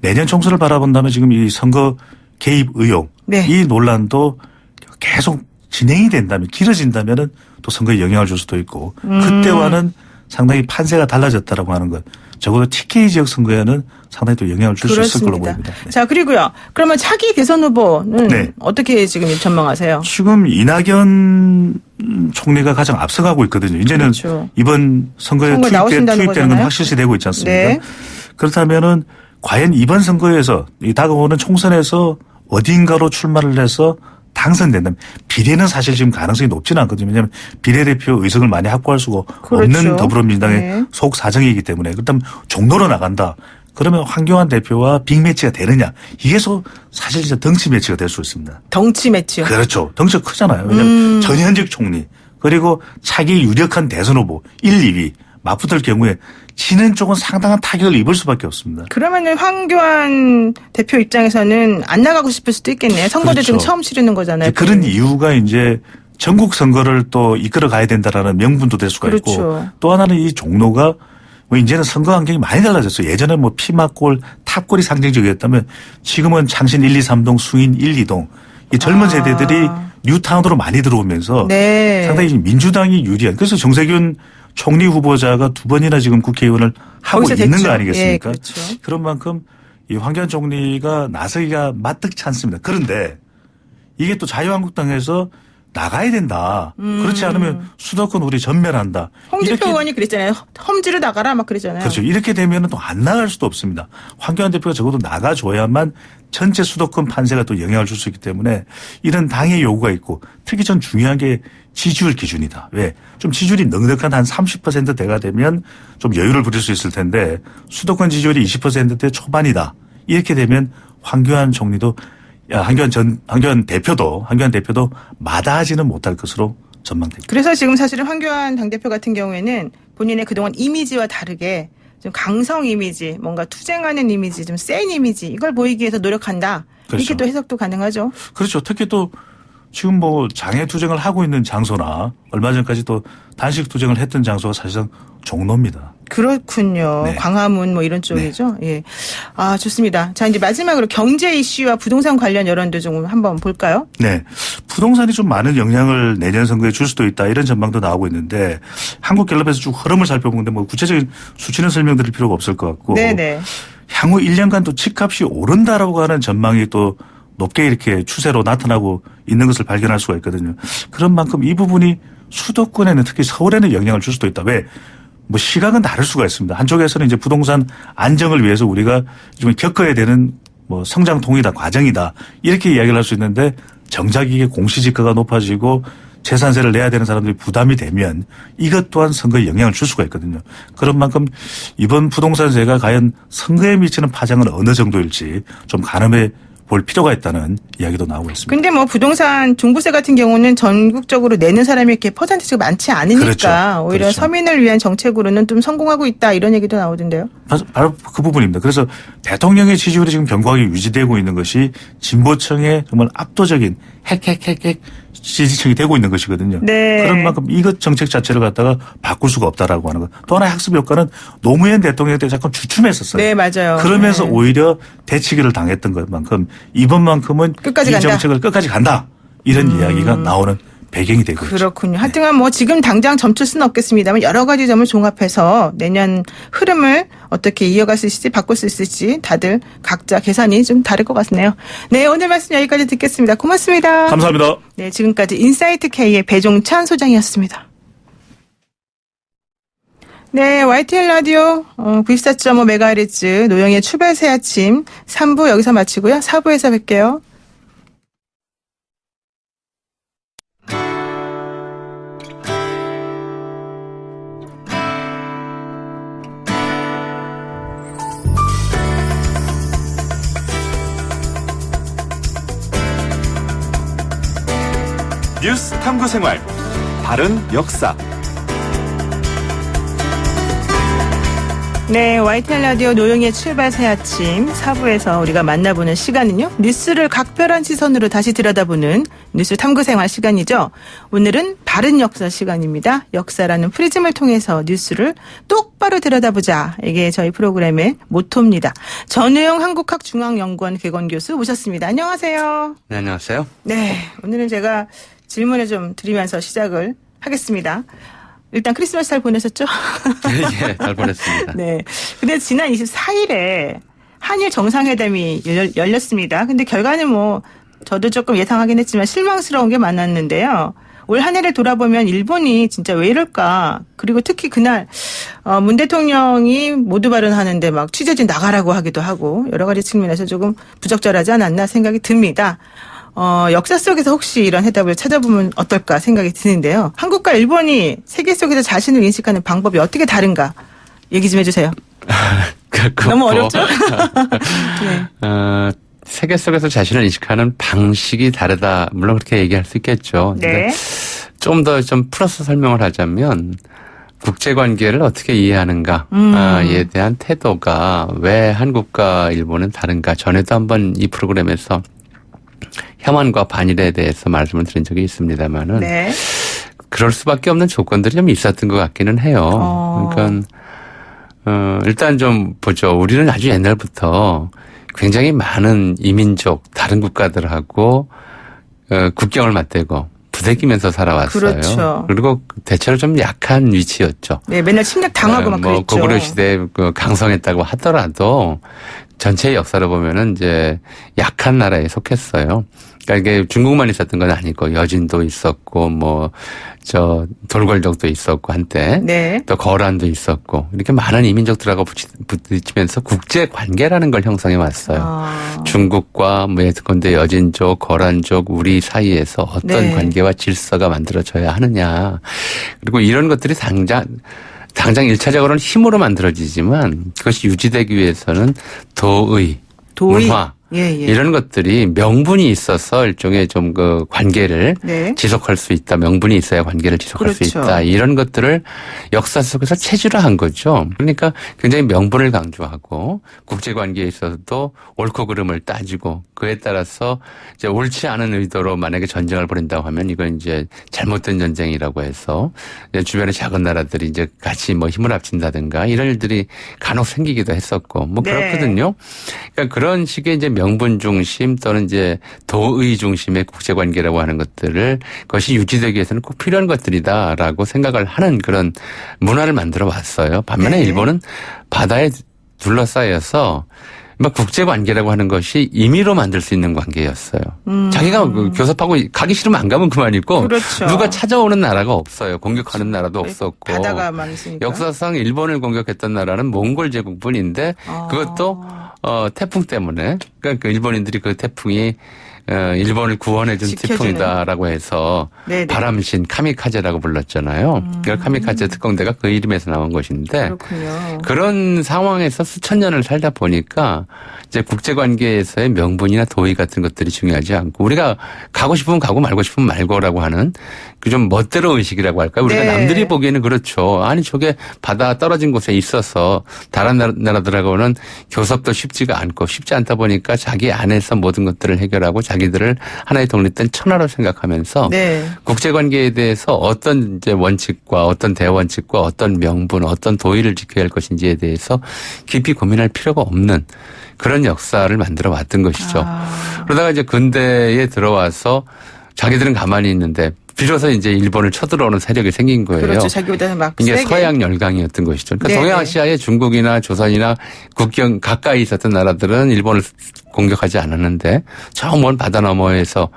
내년 총선을 바라본다면 지금 이 선거 개입 의혹 네. 이 논란도 계속 진행이 된다면 길어진다면은 또 선거에 영향을 줄 수도 있고 그때와는 상당히 판세가 달라졌다라고 하는 것. 적어도 TK 지역 선거에는 상당히 또 영향을 줄 수 있을 걸로 보입니다. 네. 자, 그리고요. 그러면 차기 대선 후보는 네. 어떻게 지금 전망하세요? 지금 이낙연 총리가 가장 앞서가고 있거든요. 이제는 그렇죠. 이번 선거에 선거에 나오신다는 투입되는 건 거잖아요. 확실시되고 있지 않습니까? 네. 그렇다면은 과연 이번 선거에서 이 다가오는 총선에서 어딘가로 출마를 해서 당선된다면 비례는 사실 지금 가능성이 높지는 않거든요. 왜냐하면 비례대표 의석을 많이 확보할 수가 그렇죠. 없는 더불어민주당의 네. 속 사정이기 때문에 그렇다면 종로로 나간다. 그러면 황교안 대표와 빅매치가 되느냐. 이게 사실 진짜 덩치 매치가 될 수 있습니다. 덩치 매치요. 그렇죠. 덩치가 크잖아요. 왜냐하면 전현직 총리 그리고 차기 유력한 대선 후보 1, 2위 맞붙을 경우에 지는 쪽은 상당한 타격을 입을 수밖에 없습니다. 그러면은 황교안 대표 입장에서는 안 나가고 싶을 수도 있겠네요. 선거도 그렇죠. 지금 처음 치르는 거잖아요. 그런 이유가 이제 전국 선거를 또 이끌어 가야 된다라는 명분도 될 수가 있고 그렇죠. 또 하나는 이 종로가 뭐 이제는 선거 환경이 많이 달라졌어요. 예전에 뭐 피막골, 탑골이 상징적이었다면 지금은 창신 1, 2, 3동, 수인 1, 2동 이 젊은 세대들이 뉴타운으로 많이 들어오면서 네. 상당히 민주당이 유리한. 그래서 정세균 총리 후보자가 2번이나 지금 국회의원을 하고 거기서 있는 됐죠. 거 아니겠습니까? 예, 그렇죠. 그런 만큼 이 황교안 총리가 나서기가 마뜩치 않습니다. 그런데 이게 또 자유한국당에서 나가야 된다. 그렇지 않으면 수도권 우리 전멸한다. 홍준표 의원이 그랬잖아요. 험지로 나가라 막 그랬잖아요. 그렇죠. 이렇게 되면 또 안 나갈 수도 없습니다. 황교안 대표가 적어도 나가줘야만 전체 수도권 판세가 또 영향을 줄 수 있기 때문에 이런 당의 요구가 있고 특히 전 중요한 게 지지율 기준이다. 왜? 좀 지지율이 넉넉한 한 30%대가 되면 좀 여유를 부릴 수 있을 텐데 수도권 지지율이 20%대 초반이다. 이렇게 되면 황교안 총리도 황교안 대표도 마다하지는 못할 것으로 전망됩니다. 그래서 지금 사실은 황교안 당대표 같은 경우에는 본인의 그동안 이미지와 다르게 좀 강성 이미지, 뭔가 투쟁하는 이미지, 좀 센 이미지 이걸 보이기 위해서 노력한다. 그렇죠. 이렇게 또 해석도 가능하죠. 그렇죠. 특히 또 지금 뭐 장애 투쟁을 하고 있는 장소나 얼마 전까지 또 단식 투쟁을 했던 장소가 사실상 종로입니다. 그렇군요. 네. 광화문 뭐 이런 쪽이죠. 예. 아, 좋습니다. 자, 이제 마지막으로 경제 이슈와 부동산 관련 여론도 좀 한번 볼까요? 네. 부동산이 좀 많은 영향을 내년 선거에 줄 수도 있다 이런 전망도 나오고 있는데 한국갤럽에서 쭉 흐름을 살펴보는데 뭐 구체적인 수치는 설명드릴 필요가 없을 것 같고 네네. 향후 1년간 또 집값이 오른다라고 하는 전망이 또 높게 이렇게 추세로 나타나고 있는 것을 발견할 수가 있거든요. 그런 만큼 이 부분이 수도권에는 특히 서울에는 영향을 줄 수도 있다. 왜? 뭐 시각은 다를 수가 있습니다. 한쪽에서는 이제 부동산 안정을 위해서 우리가 좀 겪어야 되는 뭐 성장 통이다, 과정이다 이렇게 이야기를 할 수 있는데 정작 이게 공시지가가 높아지고 재산세를 내야 되는 사람들이 부담이 되면 이것 또한 선거에 영향을 줄 수가 있거든요. 그런 만큼 이번 부동산세가 과연 선거에 미치는 파장은 어느 정도일지 좀 가늠해 볼 필요가 있다는 이야기도 나오고 있습니다. 근데 뭐 부동산 종부세 같은 경우는 전국적으로 내는 사람이 이렇게 퍼센티지가 많지 않으니까 그렇죠. 오히려 그렇죠. 서민을 위한 정책으로는 좀 성공하고 있다 이런 얘기도 나오던데요. 바로 그 부분입니다. 그래서 대통령의 지지율이 지금 견고하게 유지되고 있는 것이 진보층의 정말 압도적인 핵 지지층이 되고 있는 것이거든요. 네. 그런 만큼 이것 정책 자체를 갖다가 바꿀 수가 없다라고 하는 것. 또 하나의 학습 효과는 노무현 대통령 때 잠깐 주춤했었어요. 네, 맞아요. 그러면서 네. 오히려 대치기를 당했던 것만큼 이번만큼은 끝까지 이 간다. 정책을 끝까지 간다. 이런 이야기가 나오는 배경이 되고 있죠. 그렇군요. 하여튼간 뭐 지금 당장 점칠 수는 없겠습니다만 여러 가지 점을 종합해서 내년 흐름을 어떻게 이어갈 수 있을지 바꿀 수 있을지 다들 각자 계산이 좀 다를 것 같네요. 네, 오늘 말씀 여기까지 듣겠습니다. 고맙습니다. 감사합니다. 네, 지금까지 인사이트 K의 배종찬 소장이었습니다. 네, YTN 라디오 94.5MHz 노영의 출발 새 아침 3부 여기서 마치고요. 4부에서 뵐게요. 뉴스 탐구 생활. 바른 역사. 네, YTN 라디오 노영의 출발 새 아침 4부에서 우리가 만나보는 시간은요. 뉴스를 각별한 시선으로 다시 들여다보는 뉴스 탐구 생활 시간이죠. 오늘은 바른 역사 시간입니다. 역사라는 프리즘을 통해서 뉴스를 똑바로 들여다보자. 이게 저희 프로그램의 모토입니다. 전우영 한국학중앙연구원 개건교수 모셨습니다. 안녕하세요. 네, 안녕하세요. 네, 오늘은 제가 질문을 좀 드리면서 시작을 하겠습니다. 일단 크리스마스 잘 보내셨죠? 예, 잘 보냈습니다. 네. 근데 지난 24일에 한일 정상회담이 열렸습니다. 근데 결과는 뭐 저도 조금 예상하긴 했지만 실망스러운 게 많았는데요. 올 한 해를 돌아보면 일본이 진짜 왜 이럴까. 그리고 특히 그날 문 대통령이 모두 발언하는데 막 취재진 나가라고 하기도 하고 여러 가지 측면에서 조금 부적절하지 않았나 생각이 듭니다. 역사 속에서 혹시 이런 해답을 찾아보면 어떨까 생각이 드는데요. 한국과 일본이 세계 속에서 자신을 인식하는 방법이 어떻게 다른가 얘기 좀 해주세요. 너무 어렵죠? 네. 세계 속에서 자신을 인식하는 방식이 다르다. 물론 그렇게 얘기할 수 있겠죠. 네. 좀 더 좀 풀어서 설명을 하자면 국제관계를 어떻게 이해하는가에 대한 태도가 왜 한국과 일본은 다른가. 전에도 한번 이 프로그램에서 혐한과 반일에 대해서 말씀을 드린 적이 있습니다만은 네. 그럴 수밖에 없는 조건들이 좀 있었던 것 같기는 해요. 그러니까 일단 좀 보죠. 우리는 아주 옛날부터 굉장히 많은 이민족 다른 국가들하고 국경을 맞대고 부대끼면서 살아왔어요. 그렇죠. 그리고 대체로 좀 약한 위치였죠. 네, 맨날 침략 당하고 막 뭐 그랬죠. 고구려 시대에 강성했다고 하더라도 전체의 역사를 보면은 이제 약한 나라에 속했어요. 그러니까 이게 중국만 있었던 건 아니고 여진도 있었고 돌궐족도 있었고 한때 네. 또 거란도 있었고 이렇게 많은 이민족들하고 부딪히면서 국제 관계라는 걸 형성해 왔어요. 중국과 예컨대 여진족, 거란족 우리 사이에서 어떤 네. 관계와 질서가 만들어져야 하느냐. 그리고 이런 것들이 당장 1차적으로는 힘으로 만들어지지만 그것이 유지되기 위해서는 도의, 문화, 예. 이런 것들이 명분이 있어서 일종의 좀 그 관계를 네. 지속할 수 있다. 명분이 있어야 관계를 지속할 수 그렇죠. 있다. 이런 것들을 역사 속에서 체질화한 거죠. 그러니까 굉장히 명분을 강조하고 국제관계에 있어서도 옳고 그름을 따지고 그에 따라서 이제 옳지 않은 의도로 만약에 전쟁을 벌인다고 하면 이건 이제 잘못된 전쟁이라고 해서 이제 주변의 작은 나라들이 이제 같이 뭐 힘을 합친다든가 이런 일들이 간혹 생기기도 했었고 뭐 네. 그렇거든요. 그러니까 그런 식의 이제 명분 중심 또는 이제 도의 중심의 국제관계라고 하는 것들을 그것이 유지되기 위해서는 꼭 필요한 것들이다라고 생각을 하는 그런 문화를 만들어 왔어요. 반면에 네. 일본은 바다에 둘러싸여서 막 국제관계라고 하는 것이 임의로 만들 수 있는 관계였어요. 자기가 교섭하고 가기 싫으면 안 가면 그만이고 그렇죠. 누가 찾아오는 나라가 없어요. 공격하는 나라도 없었고. 바다가 많으니까. 역사상 일본을 공격했던 나라는 몽골 제국뿐인데 그것도 태풍 때문에 그러니까 일본인들이 그 태풍이 일본을 구원해준 지켜주는. 태풍이다라고 해서 네네. 바람신 카미카제라고 불렀잖아요. 그 카미카제 특공대가 그 이름에서 나온 것인데 그렇군요. 그런 상황에서 수천 년을 살다 보니까 이제 국제관계에서의 명분이나 도의 같은 것들이 중요하지 않고 우리가 가고 싶으면 가고 말고 싶으면 말고라고 하는 그 좀 멋대로 의식이라고 할까요? 우리가 네. 남들이 보기에는 그렇죠. 아니 저게 바다 떨어진 곳에 있어서 다른 나라들하고는 교섭도 쉽지가 않고 쉽지 않다 보니까 자기 안에서 모든 것들을 해결하고 자기들을 하나의 독립된 천하로 생각하면서 네. 국제관계에 대해서 어떤 이제 원칙과 어떤 대원칙과 어떤 명분, 어떤 도의를 지켜야 할 것인지에 대해서 깊이 고민할 필요가 없는 그런 역사를 만들어 왔던 것이죠. 그러다가 이제 근대에 들어와서 자기들은 가만히 있는데 비로소 이제 일본을 쳐들어오는 세력이 생긴 거예요. 그렇죠. 자기보다는 막 이게 세게. 서양 열강이었던 것이죠. 그러니까 네. 동해아시아의 중국이나 조선이나 국경 가까이 있었던 나라들은 일본을 공격하지 않았는데 저 먼 바다 너머에서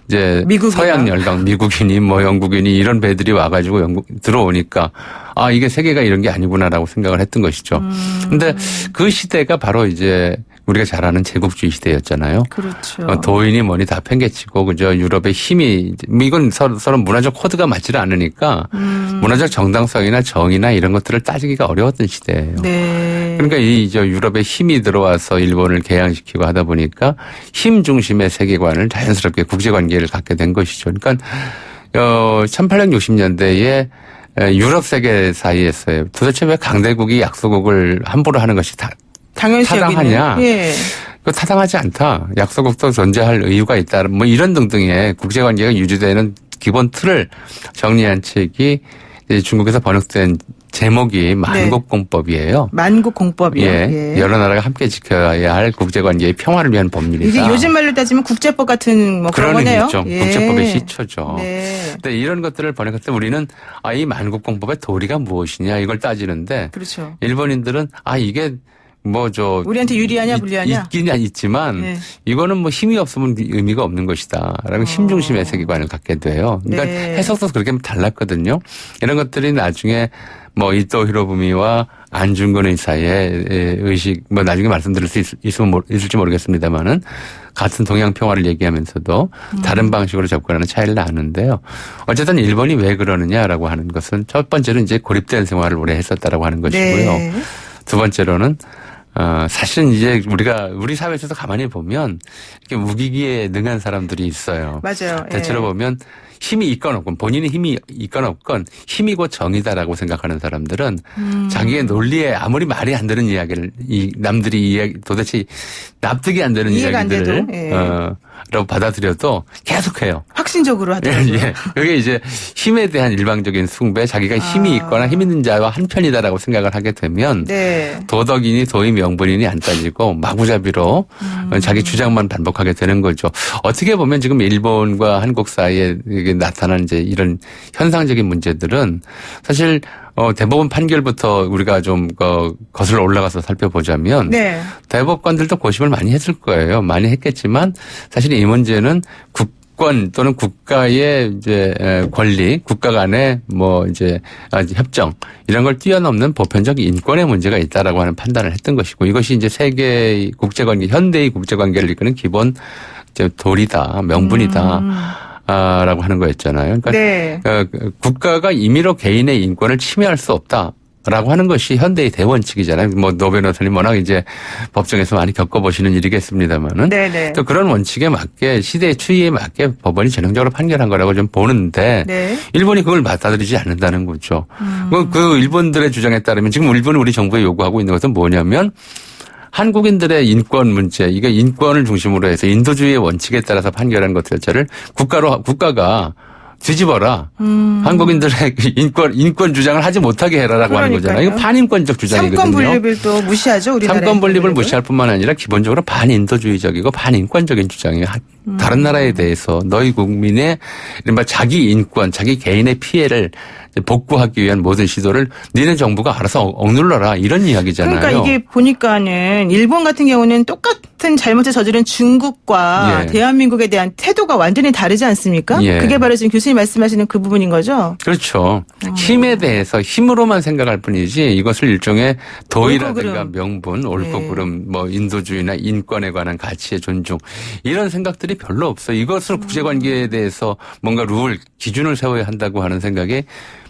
이제 미국이나. 서양 열강 미국인이 뭐 영국인이 이런 배들이 와가지고 들어오니까 아 이게 세계가 이런 게 아니구나라고 생각을 했던 것이죠. 근데 그 시대가 바로 이제 우리가 잘 아는 제국주의 시대였잖아요. 그렇죠. 도인이 뭐니 다 팽개치고 그저 유럽의 힘이 이건 서로 문화적 코드가 맞지를 않으니까 문화적 정당성이나 정의나 이런 것들을 따지기가 어려웠던 시대예요. 네. 그러니까 이 저 유럽의 힘이 들어와서 일본을 개양시키고 하다 보니까 힘 중심의 세계관을 자연스럽게 국제관계를 갖게 된 것이죠. 그러니까 1860년대에 유럽 세계 사이에서요. 도대체 왜 강대국이 약소국을 함부로 하는 것이 당연시 타당하냐? 여기는. 예. 그 타당하지 않다. 약소국도 존재할 이유가 있다. 뭐 이런 등등의 국제관계가 유지되는 기본 틀을 정리한 책이 중국에서 번역된 제목이 만국공법이에요. 만국공법이요. 예. 여러 나라가 함께 지켜야 할 국제관계의 평화를 위한 법률이다. 이게 요즘 말로 따지면 국제법 같은 뭐 그런 그런 거네요. 의미죠. 예. 국제법의 시초죠. 네. 근데 이런 것들을 번역할 때 우리는 이 만국공법의 도리가 무엇이냐 이걸 따지는데 그렇죠. 일본인들은 이게 우리한테 유리하냐 불리하냐? 있긴 있지만 네. 이거는 뭐 힘이 없으면 의미가 없는 것이다. 라는 힘 중심의 세계관을 갖게 돼요. 그러니까 네. 해석도 그렇게 달랐거든요. 이런 것들이 나중에 뭐 이토 히로부미와 안중근 의사의 의식 뭐 나중에 말씀드릴 수 있을지 모르겠습니다만은 같은 동양 평화를 얘기하면서도 다른 방식으로 접근하는 차이를 나누는데요. 어쨌든 일본이 왜 그러느냐라고 하는 것은 첫 번째로 이제 고립된 생활을 오래 했었다라고 하는 것이고요. 네. 두 번째로는 사실은 이제 우리 사회에서도 가만히 보면 이렇게 우기기에 능한 사람들이 있어요. 맞아요. 대체로 예. 보면 힘이 있건 없건 본인의 힘이 있건 없건 힘이고 정의다라고 생각하는 사람들은 자기의 논리에 아무리 말이 안 되는 이야기를 남들이 도대체 납득이 안 되는 이해가 안 이야기들을 돼도, 예. 라고 받아들여도 계속해요. 확신적으로 하더라고요. 예. 그게 이제 힘에 대한 일방적인 숭배, 자기가 힘이 있거나 힘 있는 자와 한 편이다라고 생각을 하게 되면 네. 도덕이니 도의 명분이니 안 따지고 마구잡이로 자기 주장만 반복하게 되는 거죠. 어떻게 보면 지금 일본과 한국 사이에 이게 나타난 이제 이런 현상적인 문제들은 사실 대법원 판결부터 우리가 좀 거슬러 올라가서 살펴보자면 네. 대법관들도 고심을 많이 했을 거예요. 많이 했겠지만 사실 이 문제는 국권 또는 국가의 이제 권리, 국가 간의 뭐 이제 협정 이런 걸 뛰어넘는 보편적 인권의 문제가 있다라고 하는 판단을 했던 것이고 이것이 이제 세계 국제관계, 현대의 국제관계를 이끄는 기본 이제 도리다, 명분이다. 라고 하는 거였잖아요. 그러니까 네. 국가가 임의로 개인의 인권을 침해할 수 없다. 라고 하는 것이 현대의 대원칙이잖아요. 뭐 노 변호사님 워낙 이제 법정에서 많이 겪어보시는 일이겠습니다만은 네네. 또 그런 원칙에 맞게 시대의 추이에 맞게 법원이 전형적으로 판결한 거라고 좀 보는데 네. 일본이 그걸 받아들이지 않는다는 거죠. 그 일본들의 주장에 따르면 지금 일본이 우리 정부에 요구하고 있는 것은 뭐냐면 한국인들의 인권 문제, 이게 인권을 중심으로 해서 인도주의의 원칙에 따라서 판결한 것 자체를 국가가 뒤집어라. 한국인들의 인권 주장을 하지 못하게 해라라고 하는 거잖아요. 이거 반인권적 주장이거든요. 삼권 분립을 또 무시하죠, 우리나라. 삼권 분립을 무시할 뿐만 아니라 기본적으로 반인도주의적이고 반인권적인 주장이에요. 다른 나라에 대해서 너희 국민의 이른바 자기 인권, 자기 개인의 피해를 복구하기 위한 모든 시도를 니네 정부가 알아서 억눌러라 이런 이야기잖아요. 그러니까 이게 보니까는 일본 같은 경우는 똑같은 잘못을 저지른 중국과 예. 대한민국에 대한 태도가 완전히 다르지 않습니까? 예. 그게 바로 지금 교수님 말씀하시는 그 부분인 거죠? 그렇죠. 힘에 대해서 힘으로만 생각할 뿐이지 이것을 일종의 도의라든가 옳고 그름. 명분, 옳고 네. 그름, 뭐 인도주의나 인권에 관한 가치의 존중 이런 생각들이 별로 없어요. 이것을 국제관계에 대해서 뭔가 기준을 세워야 한다고 하는 생각이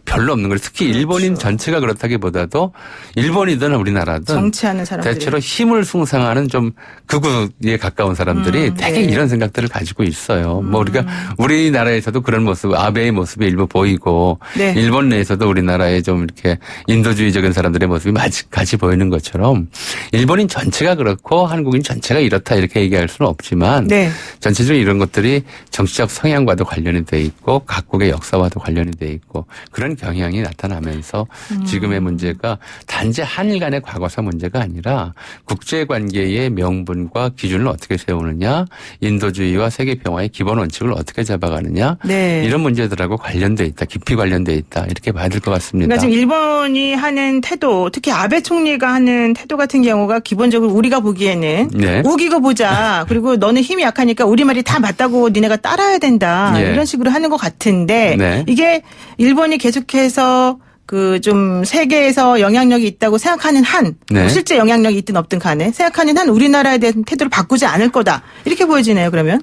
별로 없는 거예요. 특히 일본인 전체가 그렇다기보다도 일본이든 우리나라든 정치하는 사람들이. 대체로 힘을 숭상하는 좀 극우에 가까운 사람들이 되게 네. 이런 생각들을 가지고 있어요. 뭐 우리가 우리나라에서도 그런 모습, 아베의 모습이 일부 보이고 네. 일본 내에서도 우리나라에 좀 이렇게 인도주의적인 사람들의 모습이 같이 보이는 것처럼 일본인 전체가 그렇고 한국인 전체가 이렇다 이렇게 얘기할 수는 없지만 네. 전체적으로 이런 것들이 정치적 성향과도 관련이 돼 있고 각국의 역사와도 관련이 돼 있고 그런 경향이 나타나면서 지금의 문제가 단지 한일 간의 과거사 문제가 아니라 국제관계의 명분과 기준을 어떻게 세우느냐, 인도주의와 세계평화의 기본 원칙을 어떻게 잡아가느냐 네. 이런 문제들하고 관련돼 있다, 깊이 관련돼 있다 이렇게 봐야 될 것 같습니다. 그러니까 지금 일본이 하는 태도, 특히 아베 총리가 하는 태도 같은 경우가 기본적으로 우리가 보기에는 네. 우기고 보자. 그리고 너는 힘이 약하니까 우리 말이 다 맞다고 니네가 따라야 된다. 예. 이런 식으로 하는 것 같은데 네. 이게 일본이 계속해서 그 좀 세계에서 영향력이 있다고 생각하는 한 네. 실제 영향력이 있든 없든 간에 생각하는 한 우리나라에 대한 태도를 바꾸지 않을 거다. 이렇게 보여지네요. 그러면.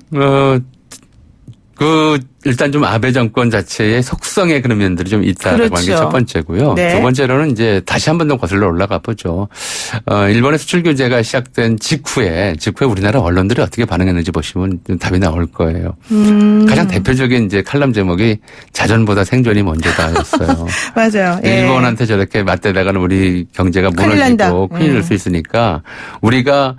일단 좀 아베 정권 자체의 속성의 그런 면들이 좀 있다라고 하는 게 그렇죠. 첫 번째고요. 네. 두 번째로는 이제 다시 한 번 더 거슬러 올라가 보죠. 일본의 수출 규제가 시작된 직후에 우리나라 언론들이 어떻게 반응했는지 보시면 좀 답이 나올 거예요. 가장 대표적인 이제 칼럼 제목이 자전보다 생존이 먼저다였어요. 맞아요. 예. 일본한테 저렇게 맞대다가는 우리 경제가 큰일 난다. 무너지고 큰일 날 수 있으니까 우리가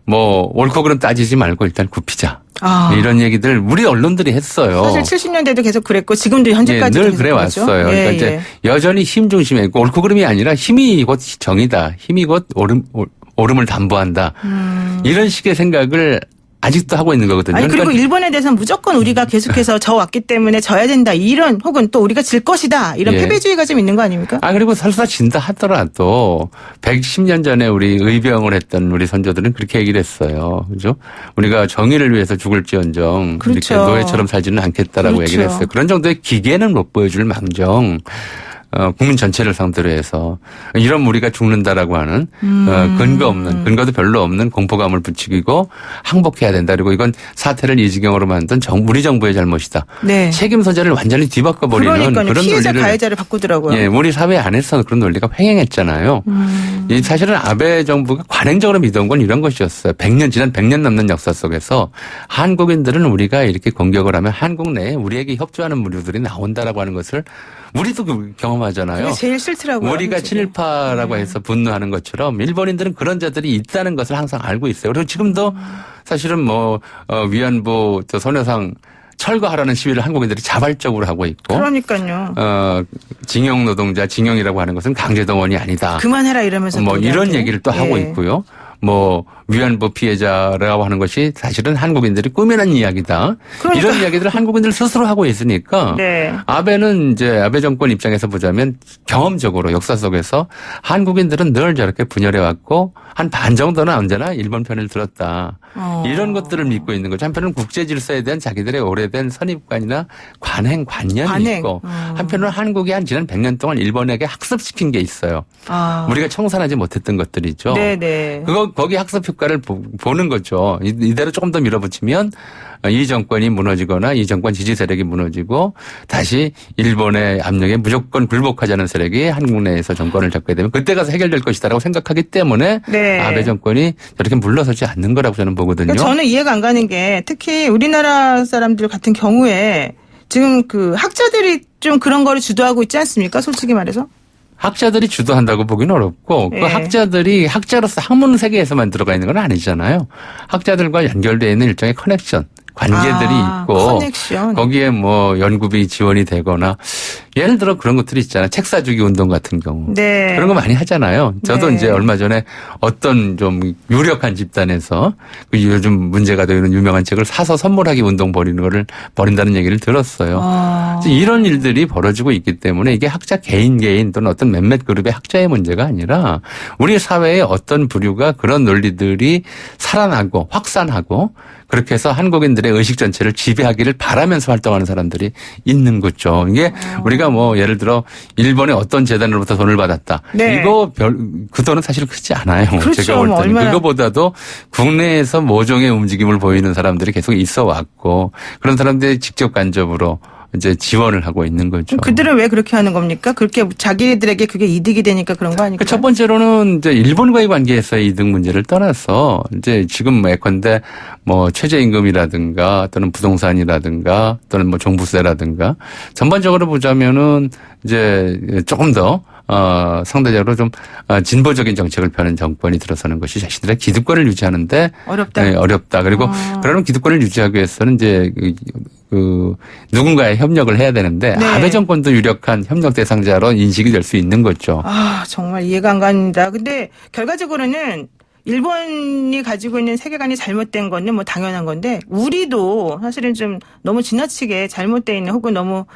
뭐 옳고 그름 따지지 말고 일단 굽히자. 아. 이런 얘기들 우리 언론들이 했어요. 사실 70년대도 계속 그랬고 지금도 현재까지도 늘 계속 그래 그러죠. 왔어요. 예, 그러니까 예. 이제 여전히 힘 중심에 있고 옳고 그름이 아니라 힘이 곧 정의다. 힘이 곧 옳음을 담보한다. 이런 식의 생각을 아직도 하고 있는 거거든요. 아니 그리고 그러니까 일본에 대해서는 무조건 우리가 계속해서 져 왔기 때문에 져야 된다 이런 혹은 또 우리가 질 것이다 이런 예. 패배주의가 좀 있는 거 아닙니까? 그리고 설사 진다 하더라도 110년 전에 우리 의병을 했던 우리 선조들은 그렇게 얘기를 했어요. 그죠? 우리가 정의를 위해서 죽을지언정 그렇죠. 이렇게 노예처럼 살지는 않겠다라고 그렇죠. 얘기를 했어요. 그런 정도의 기계는 못 보여줄 망정 국민 전체를 상대로 해서 이런 우리가 죽는다라고 하는 근거도 별로 없는 공포감을 부추기고 항복해야 된다. 그리고 이건 사태를 이 지경으로 만든 우리 정부의 잘못이다. 네. 책임 소재를 완전히 뒤바꿔버리는 그러니까요. 그런 피해자 논리를 가해자를 바꾸더라고요. 예, 우리 사회 안에서 그런 논리가 횡행했잖아요. 이 사실은 아베 정부가 관행적으로 믿어온 건 이런 것이었어요. 지난 100년 넘는 역사 속에서 한국인들은 우리가 이렇게 공격을 하면 한국 내에 우리에게 협조하는 무리들이 나온다라고 하는 것을 우리도 경험하잖아요. 그게 제일 싫더라고요. 우리가 솔직히. 친일파라고 해서 분노하는 것처럼 일본인들은 그런 자들이 있다는 것을 항상 알고 있어요. 그리고 지금도 사실은 위안부 소녀상 철거하라는 시위를 한국인들이 자발적으로 하고 있고. 그러니까요. 징용 노동자, 징용이라고 하는 것은 강제동원이 아니다. 그만해라 이러면서 또 이런 우리한테. 얘기를 또 예. 하고 있고요. 위안부 피해자라고 하는 것이 사실은 한국인들이 꾸며낸 이야기다. 그러니까. 이런 이야기들을 한국인들 스스로 하고 있으니까. 네. 아베는 이제 아베 정권 입장에서 보자면 경험적으로 역사 속에서 한국인들은 늘 저렇게 분열해 왔고 한 반 정도는 언제나 일본 편을 들었다. 이런 것들을 믿고 있는 거죠. 한편은 국제 질서에 대한 자기들의 오래된 선입관이나 관념이 있고 한편으로는 한국이 지난 100년 동안 일본에게 학습시킨 게 있어요. 우리가 청산하지 못했던 것들이죠. 네네. 거기 학습 국가를 보는 거죠. 이대로 조금 더 밀어붙이면 이 정권이 무너지거나 이 정권 지지 세력이 무너지고 다시 일본의 압력에 무조건 굴복하자는 세력이 한국 내에서 정권을 잡게 되면 그때 가서 해결될 것이다라고 생각하기 때문에 네. 아베 정권이 저렇게 물러서지 않는 거라고 저는 보거든요. 그러니까 저는 이해가 안 가는 게 특히 우리나라 사람들 같은 경우에 지금 그 학자들이 좀 그런 거를 주도하고 있지 않습니까? 솔직히 말해서. 학자들이 주도한다고 보기는 어렵고 예. 그 학자들이 학자로서 학문 세계에서만 들어가 있는 건 아니잖아요. 학자들과 연결되어 있는 일종의 커넥션. 관계들이 있고 커넥션. 거기에 뭐 연구비 지원이 되거나 예를 들어 그런 것들이 있잖아요. 책 사주기 운동 같은 경우. 네. 그런 거 많이 하잖아요. 저도 네. 이제 얼마 전에 어떤 좀 유력한 집단에서 그 요즘 문제가 되는 유명한 책을 사서 선물하기 운동 벌인다는 얘기를 들었어요. 이런 일들이 벌어지고 있기 때문에 이게 학자 개인 또는 어떤 몇몇 그룹의 학자의 문제가 아니라 우리 사회의 어떤 부류가 그런 논리들이 살아나고 확산하고 그렇게 해서 한국인들의 의식 전체를 지배하기를 바라면서 활동하는 사람들이 있는 거죠. 이게 우리가 뭐 예를 들어 일본의 어떤 재단으로부터 돈을 받았다. 네. 이거 그 돈은 사실 크지 않아요. 그렇죠. 제가 볼 때는. 얼마나. 그거보다도 국내에서 모종의 움직임을 보이는 사람들이 계속 있어 왔고 그런 사람들이 직접 간접으로 이제 지원을 하고 있는 거죠. 그들은 왜 그렇게 하는 겁니까? 그렇게 자기들에게 그게 이득이 되니까 그런 거 아닐까요? 첫 번째로는 이제 일본과의 관계에서의 이득 문제를 떠나서 이제 지금 예컨대 뭐 최저임금이라든가 또는 부동산이라든가 또는 뭐 종부세라든가 전반적으로 보자면은 이제 조금 더 상대적으로 좀 진보적인 정책을 펴는 정권이 들어서는 것이 자신들의 기득권을 유지하는데 어렵다. 네, 어렵다. 그리고 그런 기득권을 유지하기 위해서는 이제 누군가의 협력을 해야 되는데 네. 아베 정권도 유력한 협력 대상자로 인식이 될 수 있는 거죠. 정말 이해가 안 갑니다. 근데 결과적으로는 일본이 가지고 있는 세계관이 잘못된 거는 뭐 당연한 건데 우리도 사실은 좀 너무 지나치게 잘못되어 있는 혹은 너무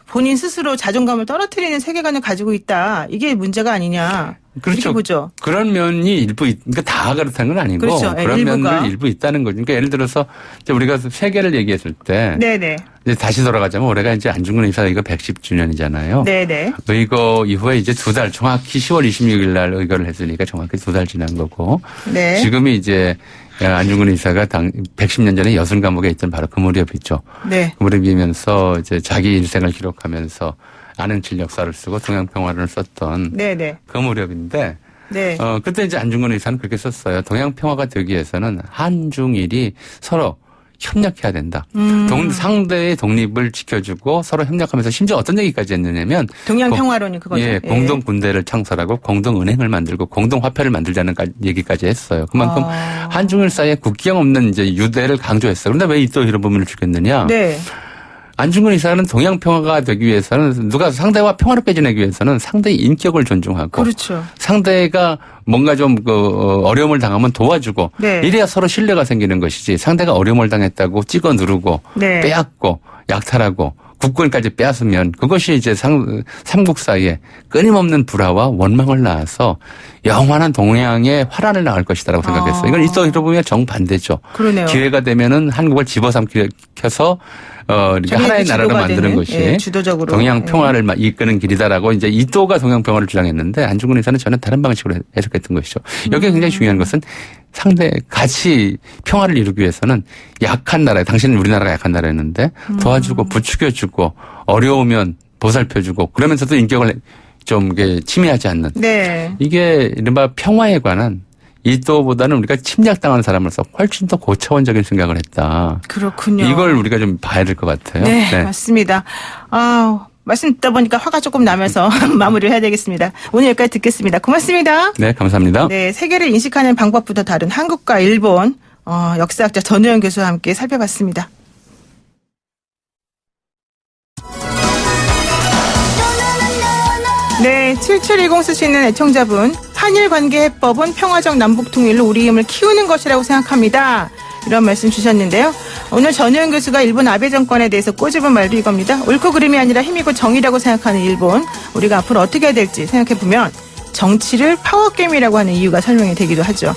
본인 스스로 자존감을 떨어뜨리는 세계관을 가지고 있다. 이게 문제가 아니냐. 그렇죠. 이렇게 보죠. 그런 면이 그러니까 다 그렇다는 건 아니고 그렇죠. 네, 그런 일부가. 면들 일부 있다는 거죠. 그러니까 예를 들어서 이제 우리가 세계를 얘기했을 때 네네. 이제 다시 돌아가자면 올해가 이제 안중근 의사 이거 110주년이잖아요. 네네. 의거 이후에 이제 2달 정확히 10월 26일 날 의거를 했으니까 정확히 2달 지난 거고 네. 지금이 이제 안중근 의사가 110년 전에 여순 감옥에 있던 바로 그 무렵이죠. 네. 그 무렵이면서 이제 자기 일생을 기록하면서 아는 칠 역사를 쓰고 동양평화론을 썼던 네네. 그 무렵인데 네. 그때 이제 안중근 의사는 그렇게 썼어요. 동양평화가 되기 위해서는 한중일이 서로 협력해야 된다. 상대의 독립을 지켜주고 서로 협력하면서 심지어 어떤 얘기까지 했느냐면 동양평화론이 그거죠. 예, 공동 군대를 창설하고 공동 은행을 만들고 공동 화폐를 만들자는 얘기까지 했어요. 그만큼 한중일 사이에 국경 없는 이제 유대를 강조했어요. 그런데 왜 또 이런 부분을 죽였느냐? 네. 안중근 의사는 동양평화가 되기 위해서는 누가 상대와 평화롭게 지내기 위해서는 상대의 인격을 존중하고 그렇죠. 상대가 뭔가 좀 어려움을 당하면 도와주고 네. 이래야 서로 신뢰가 생기는 것이지 상대가 어려움을 당했다고 찍어 누르고 네. 빼앗고 약탈하고 국권까지 빼앗으면 그것이 이제 삼국 사이에 끊임없는 불화와 원망을 낳아서 영원한 동양의 화란을 낳을 것이다라고 생각했어요. 이건 또 이러보면 정반대죠. 그러네요. 기회가 되면은 한국을 집어삼켜서 그러니까 하나의 나라로 만드는 것이 예, 주도적으로. 동양 평화를 이끄는 길이다라고 이제 이또가 동양 평화를 주장했는데 안중근 의사는 전혀 다른 방식으로 해석했던 것이죠. 여기에 굉장히 중요한 것은 같이 평화를 이루기 위해서는 약한 나라, 당신은 우리나라가 약한 나라였는데 도와주고 부추겨주고 어려우면 보살펴주고 그러면서도 인격을 좀 침해하지 않는. 네. 이게 이른바 평화에 관한 이또보다는 우리가 침략당한 사람으로서 훨씬 더 고차원적인 생각을 했다. 그렇군요. 이걸 우리가 좀 봐야 될 것 같아요. 네, 맞습니다. 말씀 듣다 보니까 화가 조금 나면서 마무리를 해야 되겠습니다. 오늘 여기까지 듣겠습니다. 고맙습니다. 네, 감사합니다. 네, 세계를 인식하는 방법부터 다른 한국과 일본 역사학자 전우영 교수와 함께 살펴봤습니다. 네, 7710 쓰시는 애청자분, 한일 관계 해법은 평화적 남북 통일로 우리 힘을 키우는 것이라고 생각합니다. 이런 말씀 주셨는데요. 오늘 전우영 교수가 일본 아베 정권에 대해서 꼬집은 말도 이겁니다. 옳고 그름이 아니라 힘이고 정의라고 생각하는 일본, 우리가 앞으로 어떻게 해야 될지 생각해보면 정치를 파워게임이라고 하는 이유가 설명이 되기도 하죠.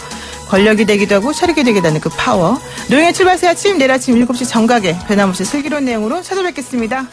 권력이 되기도 하고 차리게 되기도 하는 그 파워. 노영의 출발새 아침, 내일 아침 7시 정각에 변함없이 슬기로운 내용으로 찾아뵙겠습니다.